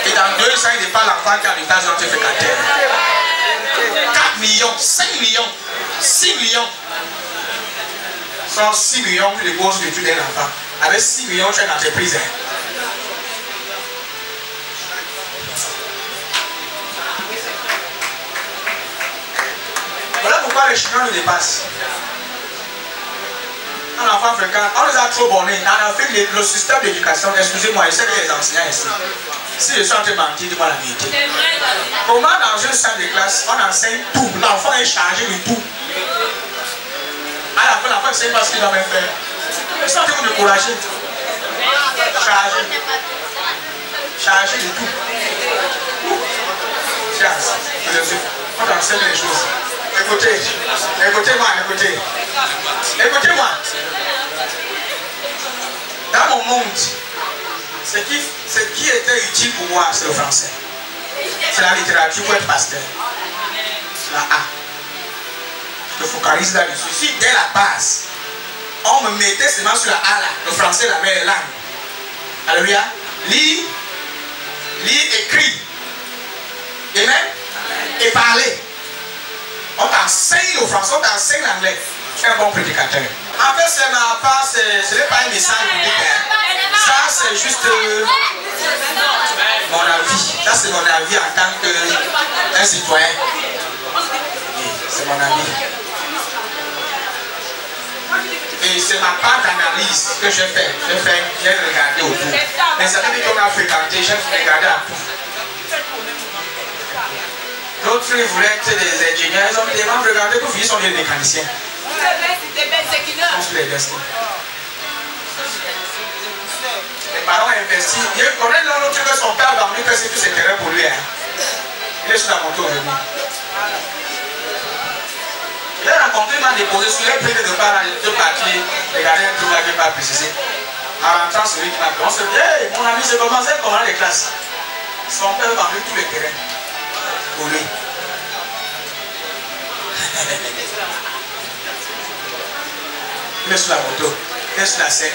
Et dans 2 ans, il dépasse l'enfant qui a l'étage dont il fait 4 millions, 5 millions, 6 millions. Sont 6 millions pour les bourses d'études d'un enfant. Avec 6 millions, tu as une entreprise. Voilà pourquoi les Chinois nous dépassent. Un enfant fréquent, on les a trop bornés. En Afrique, le système d'éducation, excusez-moi, je sais que les enseignants ici. Si je suis en train de mentir, dis-moi la vérité. Comment dans une salle de classe, on enseigne tout, l'enfant est chargé de tout. À la fin, l'enfant ne sait pas ce qu'il doit même faire. Ils sont en train de vous décourager. Chargé de tout. On enseigne les choses. Écoutez, écoutez-moi, écoutez. Écoutez-moi. Dans mon monde, ce qui était utile pour moi, c'est le français. C'est la littérature pour être pasteur. La A. Je focalise là-dessus. Si dès la base, on me mettait seulement sur la A là, le français, la meilleure langue. Alléluia. Lis, écris. Amen. Et parler. On t'enseigne le français, on t'enseigne l'anglais. Tu es un bon prédicateur. En fait, c'est ma part, ce n'est pas un message public. Hein. Ça, c'est juste mon avis. Ça, c'est mon avis en tant qu'un citoyen. C'est mon avis. Et c'est ma part d'analyse que j'ai fait. J'ai regardé autour. Mais ça veut dire qu'on a fréquenté, j'ai regardé à tout. D'autres voulaient être des ingénieurs, ils ont tellement regardé que ils sont des mécaniciens. Les parents ont investi. Il connaît l'autre que son père a vendu, que c'est tout ses terrains pour lui. Hein. Il est sur la moto aujourd'hui. Il a rencontré, il m'a déposé sur les prix de départ, deux papiers, regardez un truc là qui n'est pas précisé. En rentrant, celui qui m'a dit, on se dit, hey, mon ami, c'est commencé comment les classes. Son père a vendu tous les terrains pour lui. Il est sur la moto, il est sur la scène.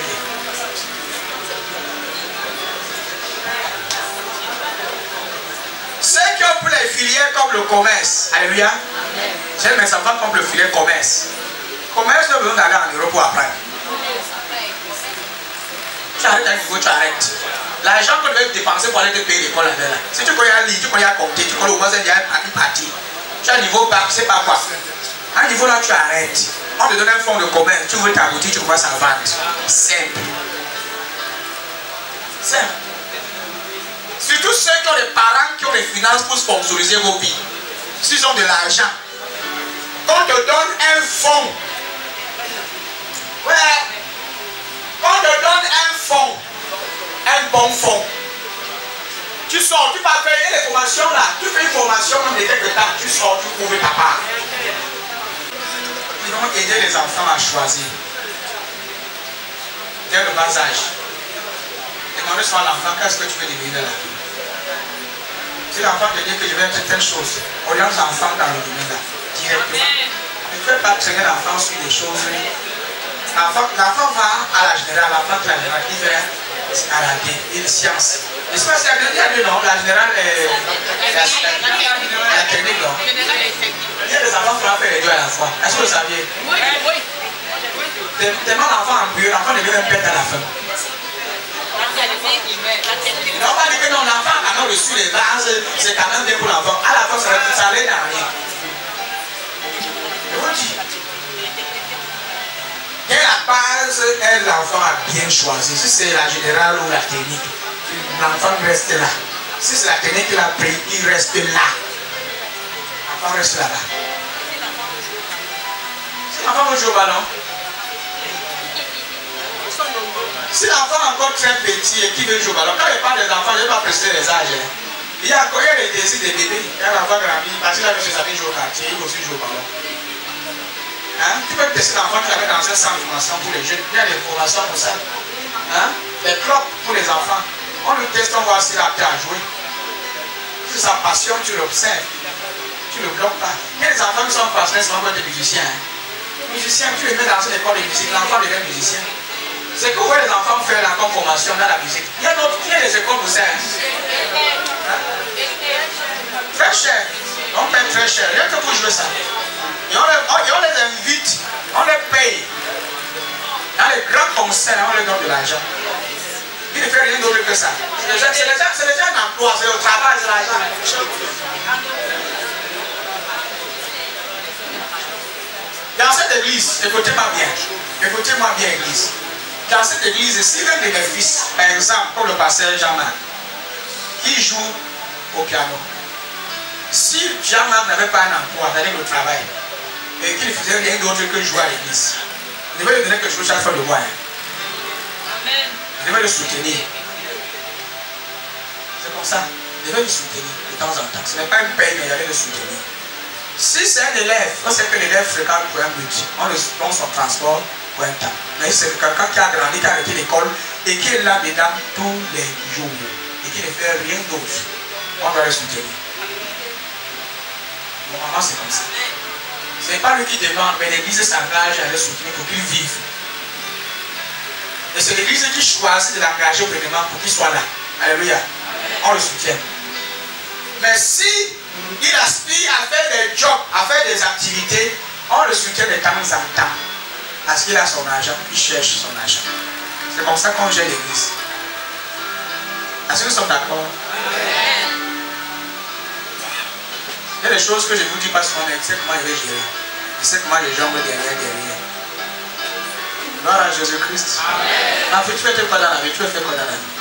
Ceux qui ont pris les filières comme le commerce, alléluia. J'aime mes enfants comme le filet commerce. Commerce, tu as besoin d'aller en Europe pour apprendre. Tu arrêtes à un niveau, tu arrêtes. L'argent que tu devais dépenser pour aller te payer l'école là-bas. Si tu connais à lire, tu connais à compter, tu connais au moins une partie. Tu as un niveau bac, c'est pas quoi. À un niveau là, tu arrêtes. On te donne un fonds de commerce, tu veux ta boutique, tu commences à vendre. Simple. Simple. Surtout ceux qui ont des parents qui ont des finances pour sponsoriser vos vies. S'ils ont de l'argent, on te donne un fonds. Ouais. On te donne un fonds. Un bon fonds. Tu sors, tu vas faire les formations là. Tu fais une formation de quelques temps, tu sors, tu couvres ta part. Ils vont aider les enfants à choisir. Dès le bas âge. Demandez souvent à l'enfant qu'est-ce que tu veux devenir dans la vie. Si l'enfant te dit que je vais faire telle chose, oriente l'enfant dans le domaine là, directement. Ne fais pas traîner l'enfant sur des choses. L'enfant va à la générale, l'enfant de la générale, il fait à la une science. N'est-ce pas, c'est il y a deux noms, la générale et la technique, non? Il y a des enfants qui vont faire les deux à la fois. Est-ce que vous saviez? Oui. Tellement l'enfant embryo, l'enfant devient même bête à la fin. On va dire que non, l'enfant a quand même reçu les bases, c'est quand même bien pour l'enfant. À la fin, ça n'aide à rien. Je vous dis. Quelle la base l'enfant a bien choisi? Si c'est la générale ou la technique, l'enfant reste là. Si c'est la technique qu'il a pris, il reste là. L'enfant reste là-bas. Si l'enfant veut jouer au ballon, si l'enfant est encore très petit et qui veut jouer au ballon, quand il parle des enfants, je ne vais pas préciser les âges. Il y a les désirs des bébés. Quand l'enfant grandit, parce qu'il a vu ses amis jouer au quartier, il veut aussi jouer au ballon. Hein? Tu peux tester l'enfant qui avait dans un centre de formation pour les jeunes. Il y a des formations pour ça. Hein? Des clubs pour les enfants. On le teste, on voit s'il a appris à jouer. Si c'est sa passion, tu l'observes. Tu ne le bloques pas. Il y a des enfants qui sont passionnés, c'est encore des musiciens. Musiciens, tu les mets dans une école de musique, l'enfant devient musicien. C'est que vous voyez les enfants faire la formation dans la musique. Il y a des écoles pour ça. Hein? Très cher. On paye très cher. Rien que pour jouer ça. Et on les invite, on les paye. Dans les grands concerts, on leur donne de l'argent. Il ne fait rien d'autre que ça. C'est déjà un emploi, c'est le travail, c'est l'argent. Dans cette église, écoutez-moi bien, église. Dans cette église, si l'un de mes fils, par exemple, comme le pasteur Jean-Marc, qui joue au piano, si Jean-Marc n'avait pas un emploi, c'est-à-dire le travail, et qu'il ne faisait rien d'autre que jouer à l'église, il devait lui donner quelque chose chaque fois de voir. Il devait le soutenir. C'est comme ça. Il devait le soutenir de temps en temps. Ce n'est pas une paye, mais il allait le soutenir. Si c'est un élève, on sait que l'élève fréquente pour un but. On le donne son transport pour un temps. Mais c'est quelqu'un qui a grandi, qui a arrêté l'école et qui est là dedans tous les jours et qui ne fait rien d'autre. On doit le soutenir. Mon maman, c'est comme ça. Ce n'est pas lui qui demande, mais l'église s'engage à le soutenir pour qu'il vive. Et c'est l'église qui choisit de l'engager auprès pour qu'il soit là. Alléluia. On le soutient. Mais si il aspire à faire des jobs, à faire des activités, on le soutient de temps en temps. Parce qu'il a son argent, il cherche son argent. C'est comme ça qu'on gère l'église. Est-ce que nous sommes d'accord? Il y a des choses que je ne vous dis pas sur moi, mais c'est comment je vais gérer. Je sais comment les jambes derrière. Gloire à Jésus-Christ. Amen. Tu fais quoi dans la vie? Tu fais quoi dans la vie?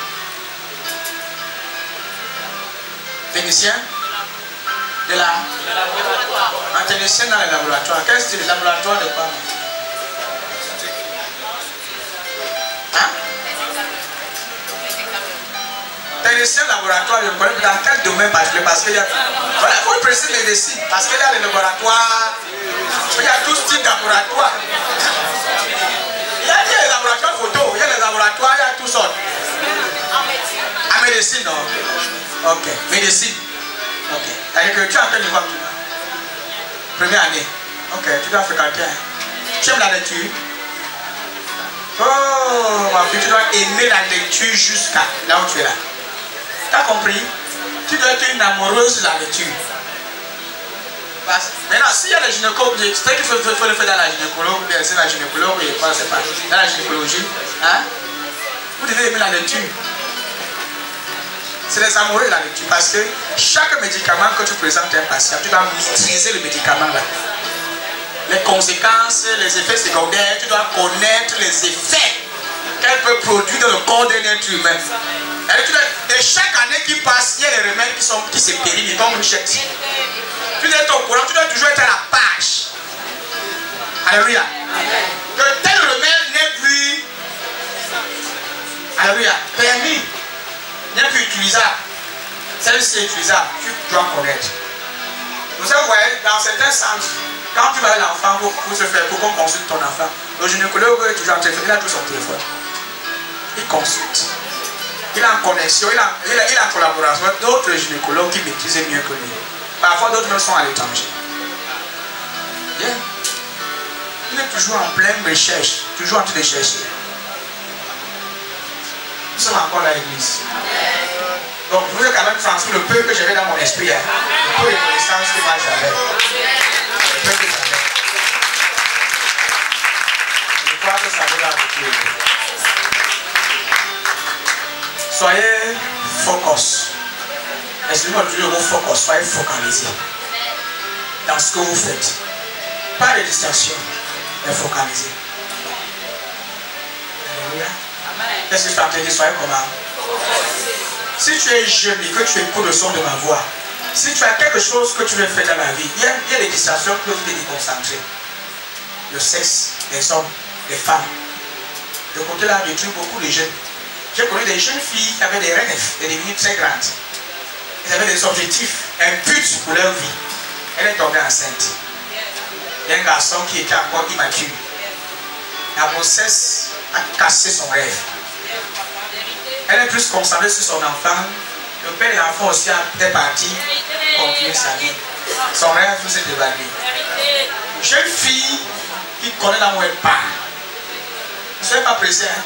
Technicien de laboratoire. Un technicien dans les laboratoires. Quel style de laboratoire de quoi? Hein? Technicien de laboratoire, je connais dans quel domaine particulier? Parce qu'il y a. Voilà, il faut préciser médecine. Parce qu'il y a les laboratoires. Il y a tout ce type de laboratoire. Il y a les laboratoires photo, il y a les laboratoires, il y a tout sortes. En médecine, non? Ok. Médecine. Ok. C'est-à-dire que tu es en quel niveau actuellement? Première année. Ok, tu dois fréquenter. Tu aimes la lecture? Oh, ma fille, tu dois aimer la lecture jusqu'à là où tu es là. Tu as compris? Tu dois être une amoureuse de la lecture. Maintenant, s'il y a les gynécologues, c'est qu'il faut le faire dans la gynécologie, bien c'est la gynécologie, je ne sais pas, dans la gynécologie, hein? Vous devez aimer la lecture. C'est les amoureux de la lecture, parce que chaque médicament que tu présentes à un patient, tu dois maîtriser le médicament là. Les conséquences, les effets secondaires, tu dois connaître les effets qu'elle peut produire dans le corps d'un être humain. Et chaque année qui passe, il y a des remèdes qui se périment comme une chèque. Tu dois être au courant, tu dois toujours être à la page. Alléluia. Que tel remède n'est plus, alléluia, permis, n'est plus utilisable. Celle-ci est utilisable, tu dois connaître. Vous savez, vous voyez, dans certains centres, quand tu vas à l'enfant pour qu'on consulte ton enfant, le gynécologue est toujours en téléphone, il a tout son téléphone. Il consulte. Il est en connexion, il est en collaboration avec d'autres gynécologues qui maîtrisent mieux que lui. Parfois, d'autres même sont à l'étranger. Yeah. Il est toujours en pleine recherche, toujours en train de chercher. Nous sommes encore à l'église. Donc, vous avez quand même transmis le peu que j'avais dans mon esprit. Hein. Le peu de connaissances que moi j'avais. Le peu que j'avais. Je crois que ça vaut la peine. Soyez focus. Excusez-moi de dire le mot focus. Soyez focalisés dans ce que vous faites. Pas de distraction, mais focalisés. Alléluia. Qu'est-ce que je suis en train de dire? Soyez comment? Si tu es jeune et que tu écoutes le son de ma voix, si tu as quelque chose que tu veux faire dans la vie, il y a des distractions que vous devez déconcentrer. Le sexe, les hommes, les femmes. De côté là, je trouve beaucoup de jeunes. J'ai connu des jeunes filles qui avaient des rêves, des devenues très grandes. Elles avaient des objectifs, un but pour leur vie. Elle est tombée enceinte. Il y a un garçon qui était encore immature. La grossesse a cassé son rêve. Elle est plus concentrée sur son enfant. Le père et l'enfant aussi est parti continuer sa vie. Son rêve s'est évanoui. Une jeune fille qui connaît l'amour et part. Ne soyez pas pressés, hein?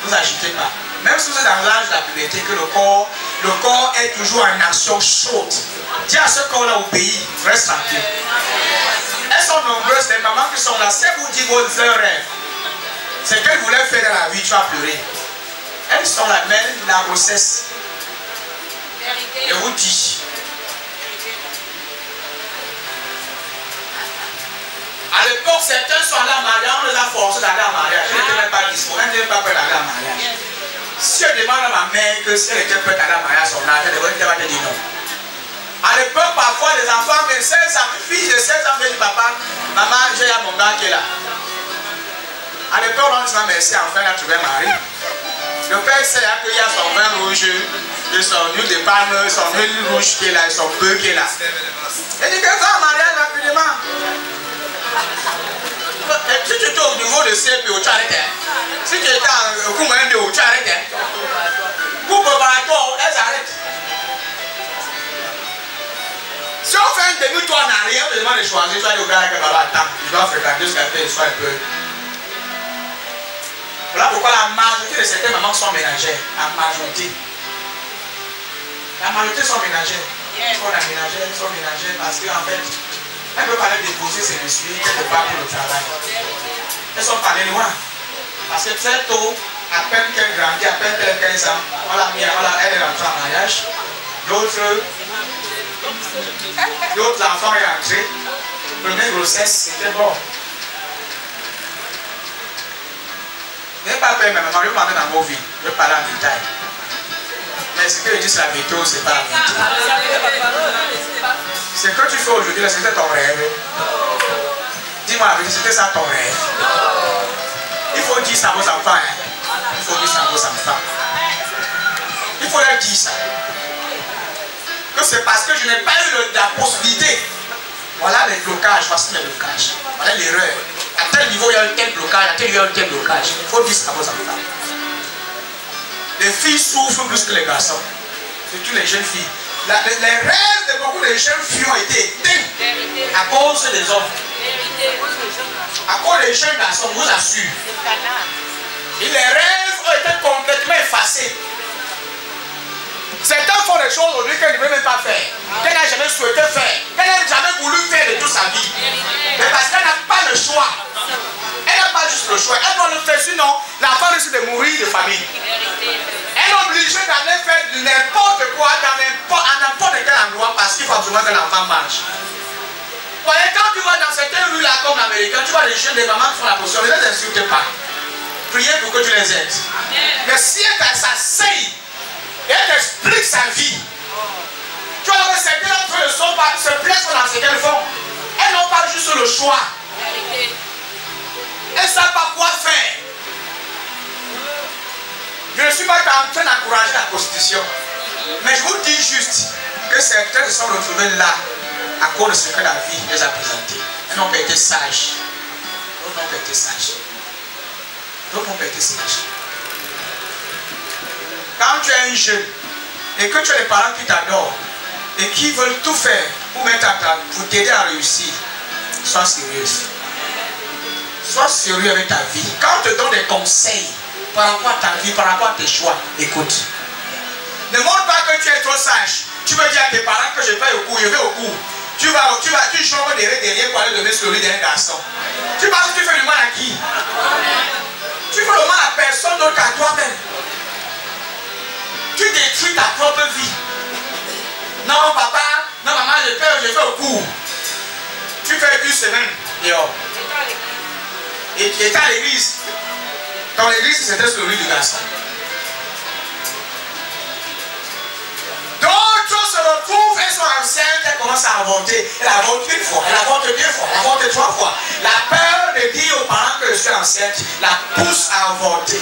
Ne vous agitez pas. Même si vous êtes dans l'âge de la puberté, que le corps est toujours en action chaude. Dis à ce corps-là au pays, reste tranquille. Elles sont nombreuses, les mamans qui sont là. Si vous dites vos rêves, c'est qu'elles voulaient faire dans la vie, tu vas pleurer. Elles sont là, mais la grossesse. Je vous dis. À l'époque, certains sont allés en mariage, on les a forcés d'aller en mariage. Elles n'étaient même pas disponibles, elles n'étaient même pas prêtes d'aller en mariage. Si je demande à ma mère que si elle était prête d'aller en mariage à son âge, elle va te dire non. À l'époque, parfois, les enfants de 16 ans, une fille de 16 ans me dit papa, maman, j'ai mon gars qui est là. À l'époque, on dit merci, enfin, elle a trouvé un mari. Le père sait qu'il y a son vin rouge, et son huile de palme, son huile rouge qui est là, et son bœuf qui est là. Il dit que va en mariage rapidement. Si tu étais au niveau de CPO, tu arrêtes. Si tu étais au cours moyen de haut, tu arrêtes. Cours préparatoire, elles arrêtent. Si on fait un demi-tour en arrière, on te demande de choisir, tu vas aller au gars avec papa, attends, je dois fréquenter jusqu'à ce qu'elle soit un peu. Voilà pourquoi la majorité de certaines mamans sont ménagères. La majorité. La majorité sont ménagères. Pourquoi la ménagère sont ménagères? Parce qu'en fait, elles ne peuvent pas aller déposer ses messieurs quelque part pour le travail. Elles sont pas allées loin. Parce que très tôt, à peine qu'elle grandit, à peine qu'elle a 15 ans, elle est rentrée en mariage. D'autres enfants sont rentrés. Première grossesse, c'était bon. N'ayez pas peur, mais maman, je vais parler dans vos vies. Je vais parler en détail. Mais ce que je dis, c'est la vérité ou c'est pas la vérité. Ce que tu fais aujourd'hui, c'était ton rêve. Dis-moi la vérité, c'était ça ton rêve. Il faut dire ça à vos enfants. Hein. Il faut dire ça à vos enfants. Il faut leur dire ça. Que c'est parce que je n'ai pas eu la possibilité. Voilà les blocages, voici les blocages. Voilà l'erreur. À tel niveau, il y a un tel blocage, à tel niveau, il y a un tel blocage. Il faut dire ça à vos enfants. Les filles souffrent plus que les garçons. Surtout les jeunes filles. Les rêves de beaucoup de jeunes filles ont été éteints à cause des hommes. À cause des jeunes garçons, je vous assure. Et les rêves ont été complètement effacés. Certains font des choses aujourd'hui qu'elle ne veut même pas faire. Qu'elle n'a jamais souhaité faire. Qu'elle n'a jamais voulu faire de toute sa vie. Mais parce qu'elle n'a pas le choix. Elle n'a pas juste le choix. Elle doit le faire, sinon l'enfant risque de mourir de famine. Elle est obligée d'aller faire n'importe quoi à n'importe quel endroit parce qu'il faut absolument que l'enfant mange. Voyez, quand tu vas dans certaines rues là comme l'Amérique, tu vois des jeunes, des mamans qui font la position, ne les insulte pas. Priez pour que tu les aides. Mais si elle s'asseye et elle t'explique sa vie, tu vois que certaines d'entre eux se plaisent dans ce qu'elles font. Elles n'ont pas juste le choix. Elles ne savent pas quoi faire. Je ne suis pas en train d'encourager la prostitution. Mais je vous dis juste que certains se sont retrouvés là à cause de ce que la vie les a présenté. Elles n'ont pas été sages. D'autres n'ont pas été sages. D'autres n'ont pas été sages. Quand tu es un jeune et que tu as des parents qui t'adorent et qui veulent tout faire pour t'aider à réussir, sois sérieuse. Sois sérieux avec ta vie. Quand on te donne des conseils par rapport à ta vie, par rapport à tes choix, écoute. Ne montre pas que tu es trop sage. Tu veux dire à tes parents que je vais au cours, je vais au cours. Tu chambres derrière pour aller donner sur le lit d'un garçon. Tu penses que tu fais du mal à qui? Tu fais le mal à personne d'autre qu'à toi-même. Tu détruis ta propre vie. Non, papa, non, maman, je fais au cours. Tu fais une semaine dehors. Et tu étais à l'église. Dans l'église, c'était sur le lit du garçon. D'autres se retrouvent, elles sont enceintes, elles commencent à avorter. Elle avorte une fois, elle avorte deux fois, elle avorte trois fois. La peur de dire aux parents que je suis enceinte la pousse à avorter.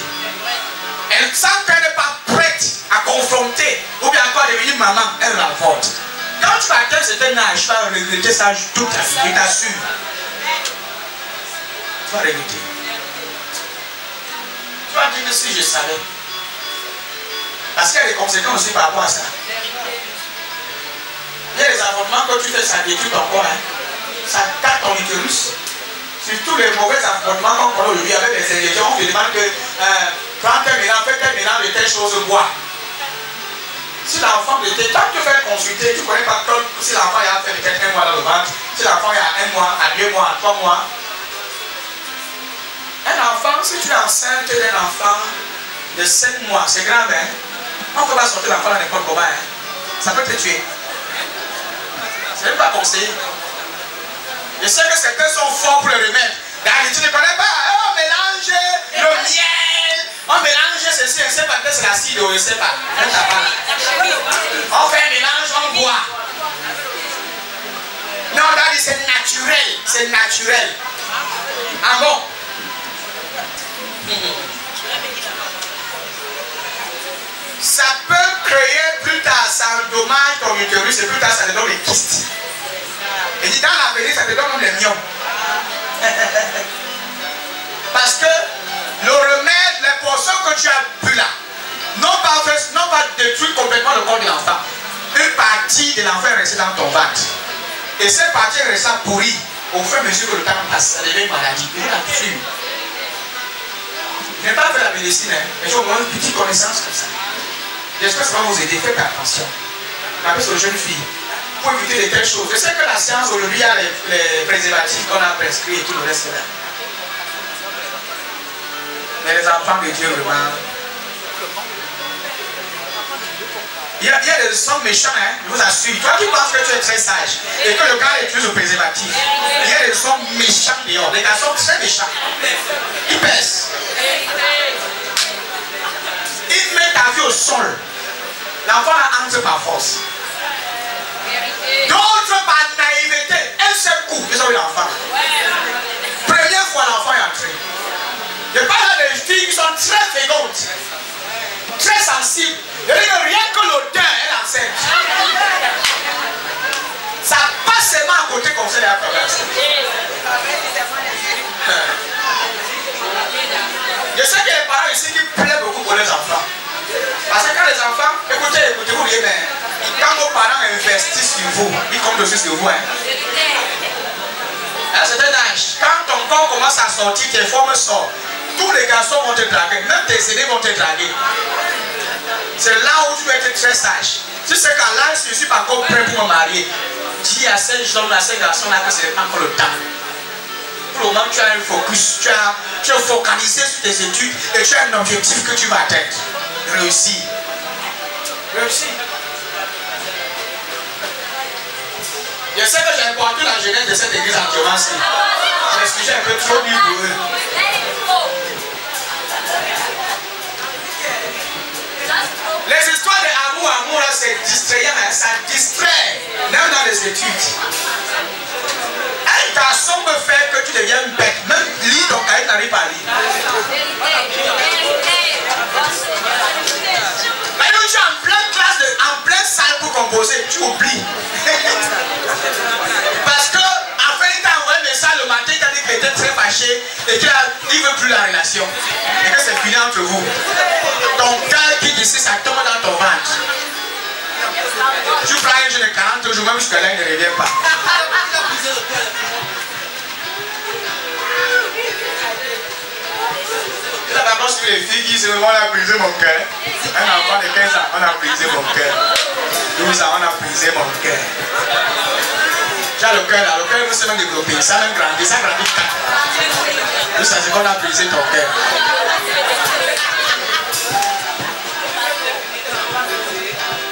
Elle sent qu'elle n'est pas prête à confronter ou bien encore devenir maman, elle avorte. Quand tu vas atteindre certain âge, tu vas regretter ça toute ta vie, je t'assure. Tu vas regretter. Tu vas dire que si je savais. Parce qu'il y a des conséquences aussi par rapport à ça. Il y a des avortements que tu fais, ça détruit ton corps. Ça casse ton utérus. Surtout les mauvais avortements qu'on connaît aujourd'hui avec les injections, on te demande que prends tel mélange, fais tel mélange de telle chose, bois. Si l'enfant était, quand tu fais consulter, tu ne connais pas si l'enfant a fait peut-être un mois dans le ventre, si l'enfant a 1 mois, à 2 mois, à 3 mois. Un enfant, si tu es enceinte d'un enfant de 7 mois, c'est grave, hein? On ne peut pas sortir l'enfant dans n'importe comment, hein? Ça peut te tuer. C'est même pas conseillé. Je sais que certains sont forts pour le remède. Tu ne connais pas, on mélange le miel, on mélange ceci, je ne sais pas, peut-être c'est l'acide, je ne sais pas. On fait un mélange, on boit. Non, c'est naturel, c'est naturel. Ah bon? Ça peut créer plus tard, ça endommage ton utérus et plus tard ça te donne des kystes. Et dit dans l'avenir ça te donne comme des mions. Parce que le remède, les portions que tu as bu là, n'ont pas détruit complètement le corps de l'enfant. Une partie de l'enfant est restée dans ton ventre. Et cette partie est restée pourrie. Au fur et à mesure que le temps passe, ça devient une maladie. Et la tue. Je n'ai pas fait la médecine, hein, mais j'ai au moins une petite connaissance comme ça. J'espère que ça va vous aider. Faites attention. Rappelez sur les jeunes filles. Pour éviter de telles choses. Je sais que la science aujourd'hui a les préservatifs qu'on a prescrits et tout le reste là. Mais les enfants de Dieu, vraiment. Il y a des hommes méchants, hein, je vous assure. Toi qui penses que tu es très sage et que le gars utilise le préservatif, il y a des hommes méchants dehors, des garçons très méchants. Ils pèsent. Ils mettent ta vie au sol. L'enfant entre par force. D'autres par naïveté. Un seul coup, ils ont eu l'enfant. Première fois, l'enfant est entré. Je parle à des filles qui sont très fécondes, très sensibles. Je dis que rien que l'odeur est enceinte. Ça passe seulement à côté comme ça, les affaires. Je sais qu'il y a des parents ici qui plaident beaucoup pour les enfants. Parce que quand les enfants, écoutez-vous bien, mais quand vos parents investissent sur vous, ils comptent aussi sur vous. Hein. À un certain âge, quand ton corps commence à sortir, tes formes sortent, tous les garçons vont te draguer, même tes aînés vont te draguer. C'est là où tu dois être très sage. Tu sais qu'à l'âge, je ne suis pas encore prêt pour me marier. Dis à ces hommes, à ces garçons-là que ce n'est pas encore le temps. Pour le moment, tu as un focus, tu es focalisé sur tes études et tu as un objectif que tu vas atteindre. Réussir. Réussir. Je sais que j'ai importé la jeunesse de cette église en Diomance. J'ai un sujet un peu trop dur pour eux. Les histoires d'amour, c'est distrayant, ça distrait, même dans les études. Un garçon peut faire que tu deviennes bête, même lire ton cahier n'arrive pas à lire. Maintenant, tu es en pleine classe, en pleine salle pour composer, tu oublies. Parce que, après, il t'a envoyé un message le matin, il t'a dit qu'il était très fâché et qu'il ne veut plus la relation. Et que c'est finit entre vous. Ton cœur qui ici, ça tombe dans ton ventre. Tu prends un jeune de 40 jours, même jusqu'à là, il ne revient pas. Là, par contre, sur les filles qui disent, on a brisé mon cœur. Un enfant de 15 ans, on a brisé mon cœur. 12 ans, on a brisé mon cœur. Tu as le cœur là, le cœur veut se même développer, ça même grandit, ça grandit 4. Juste à ce qu'on a brisé ton cœur.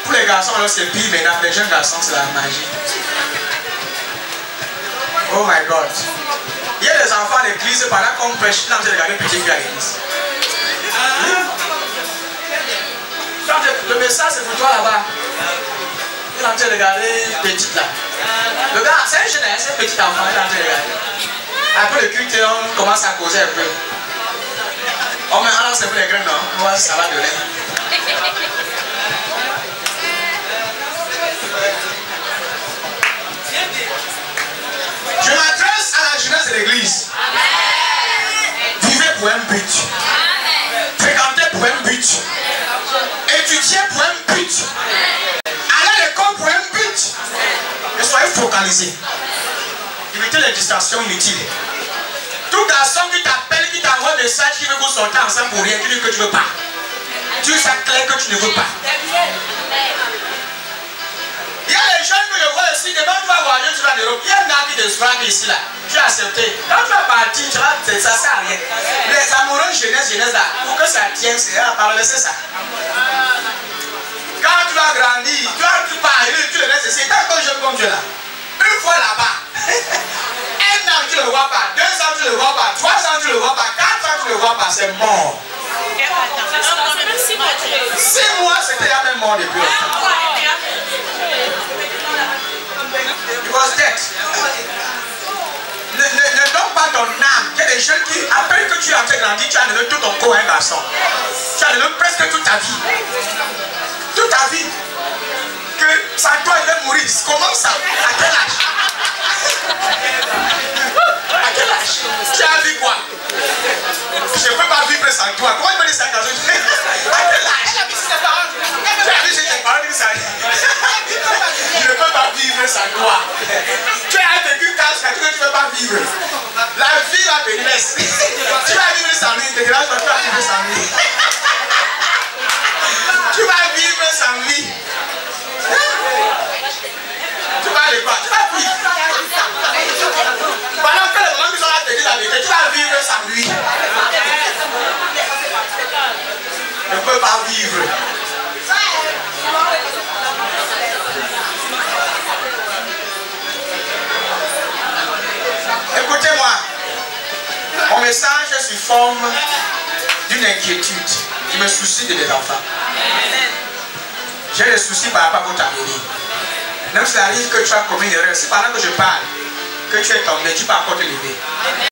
Pour les garçons, alors c'est pire maintenant, les jeunes garçons, c'est la magie. Oh my God. Il y a des enfants à l'église, pendant qu'on prêche, ils ont regardé une petite fille à l'église. Le message c'est pour toi là-bas. Il est en train de regarder une petite là. Le gars, c'est un jeune, c'est un petit enfant, il est en train de regarder. Après le culte, on commence à causer un peu. Oh mais alors c'est pour les graines, non? On voit si ça va donner. Je m'adresse à la jeunesse de l'église. Vivez pour un but. Fréquentez pour un but. Étudiez pour un but. Allez à l'école pour un but. Et soyez focalisés. Évitez les distractions inutiles. Tout garçon qui t'appelle, qui t'envoie un message, qui veut que vous sortez ensemble pour rien, qui dit que tu ne veux pas. Tu sais clair que tu ne veux pas. Il y a les jeunes que je vois ici, demain tu vas voyager, tu vas en Europe. Il y a un gars qui te frappe ici là. Tu as accepté. Quand tu vas partir, tu vas, ça ne sert à rien. Les amoureux jeunesse là, pour que ça tienne, c'est à parler, c'est ça. Quand tu vas grandir, tu parles, tu le laisses ici. Tant que jeune comme tu es là, une fois là-bas, 1 an tu ne le vois pas, 2 ans tu ne le vois pas, 3 ans tu ne le vois pas, 4 ans tu ne le vois pas, c'est mort. 6 mois c'était la même mort depuis longtemps. It was dead. Ne donne pas ton âme. Il y a des jeunes qui, après que tu as grandi, tu as donné tout ton corps à un garçon. Tu as donné presque toute ta vie. Toute ta vie. Que ça doit être mourir. Comment ça? À quel âge? À quel âge? Tu as vu quoi? Je ne peux pas vivre sans toi. Comment il me dit ça quand je dis? À quel âge? Tu as vu chez tes parents, ça. Je ne peux pas vivre sans toi. Tu as vécu quand tu ne peux pas vivre. La vie va te laisse. Tu vas vivre sans lui. Tu vas vivre sans lui. Tu vas vivre sans lui. Tu vas aller quoi? Tu vas vivre. Pendant que les moments qui sont là te disent la vérité, tu vas vivre sans lui. Je ne peux pas vivre. Écoutez-moi, mon message est sous forme d'une inquiétude. Je me soucie de mes enfants. J'ai des soucis par rapport à votre avenir. Même s'il arrive que tu as commis une erreur, c'est pendant que je parle que tu es tombé, tu peux encore te lever.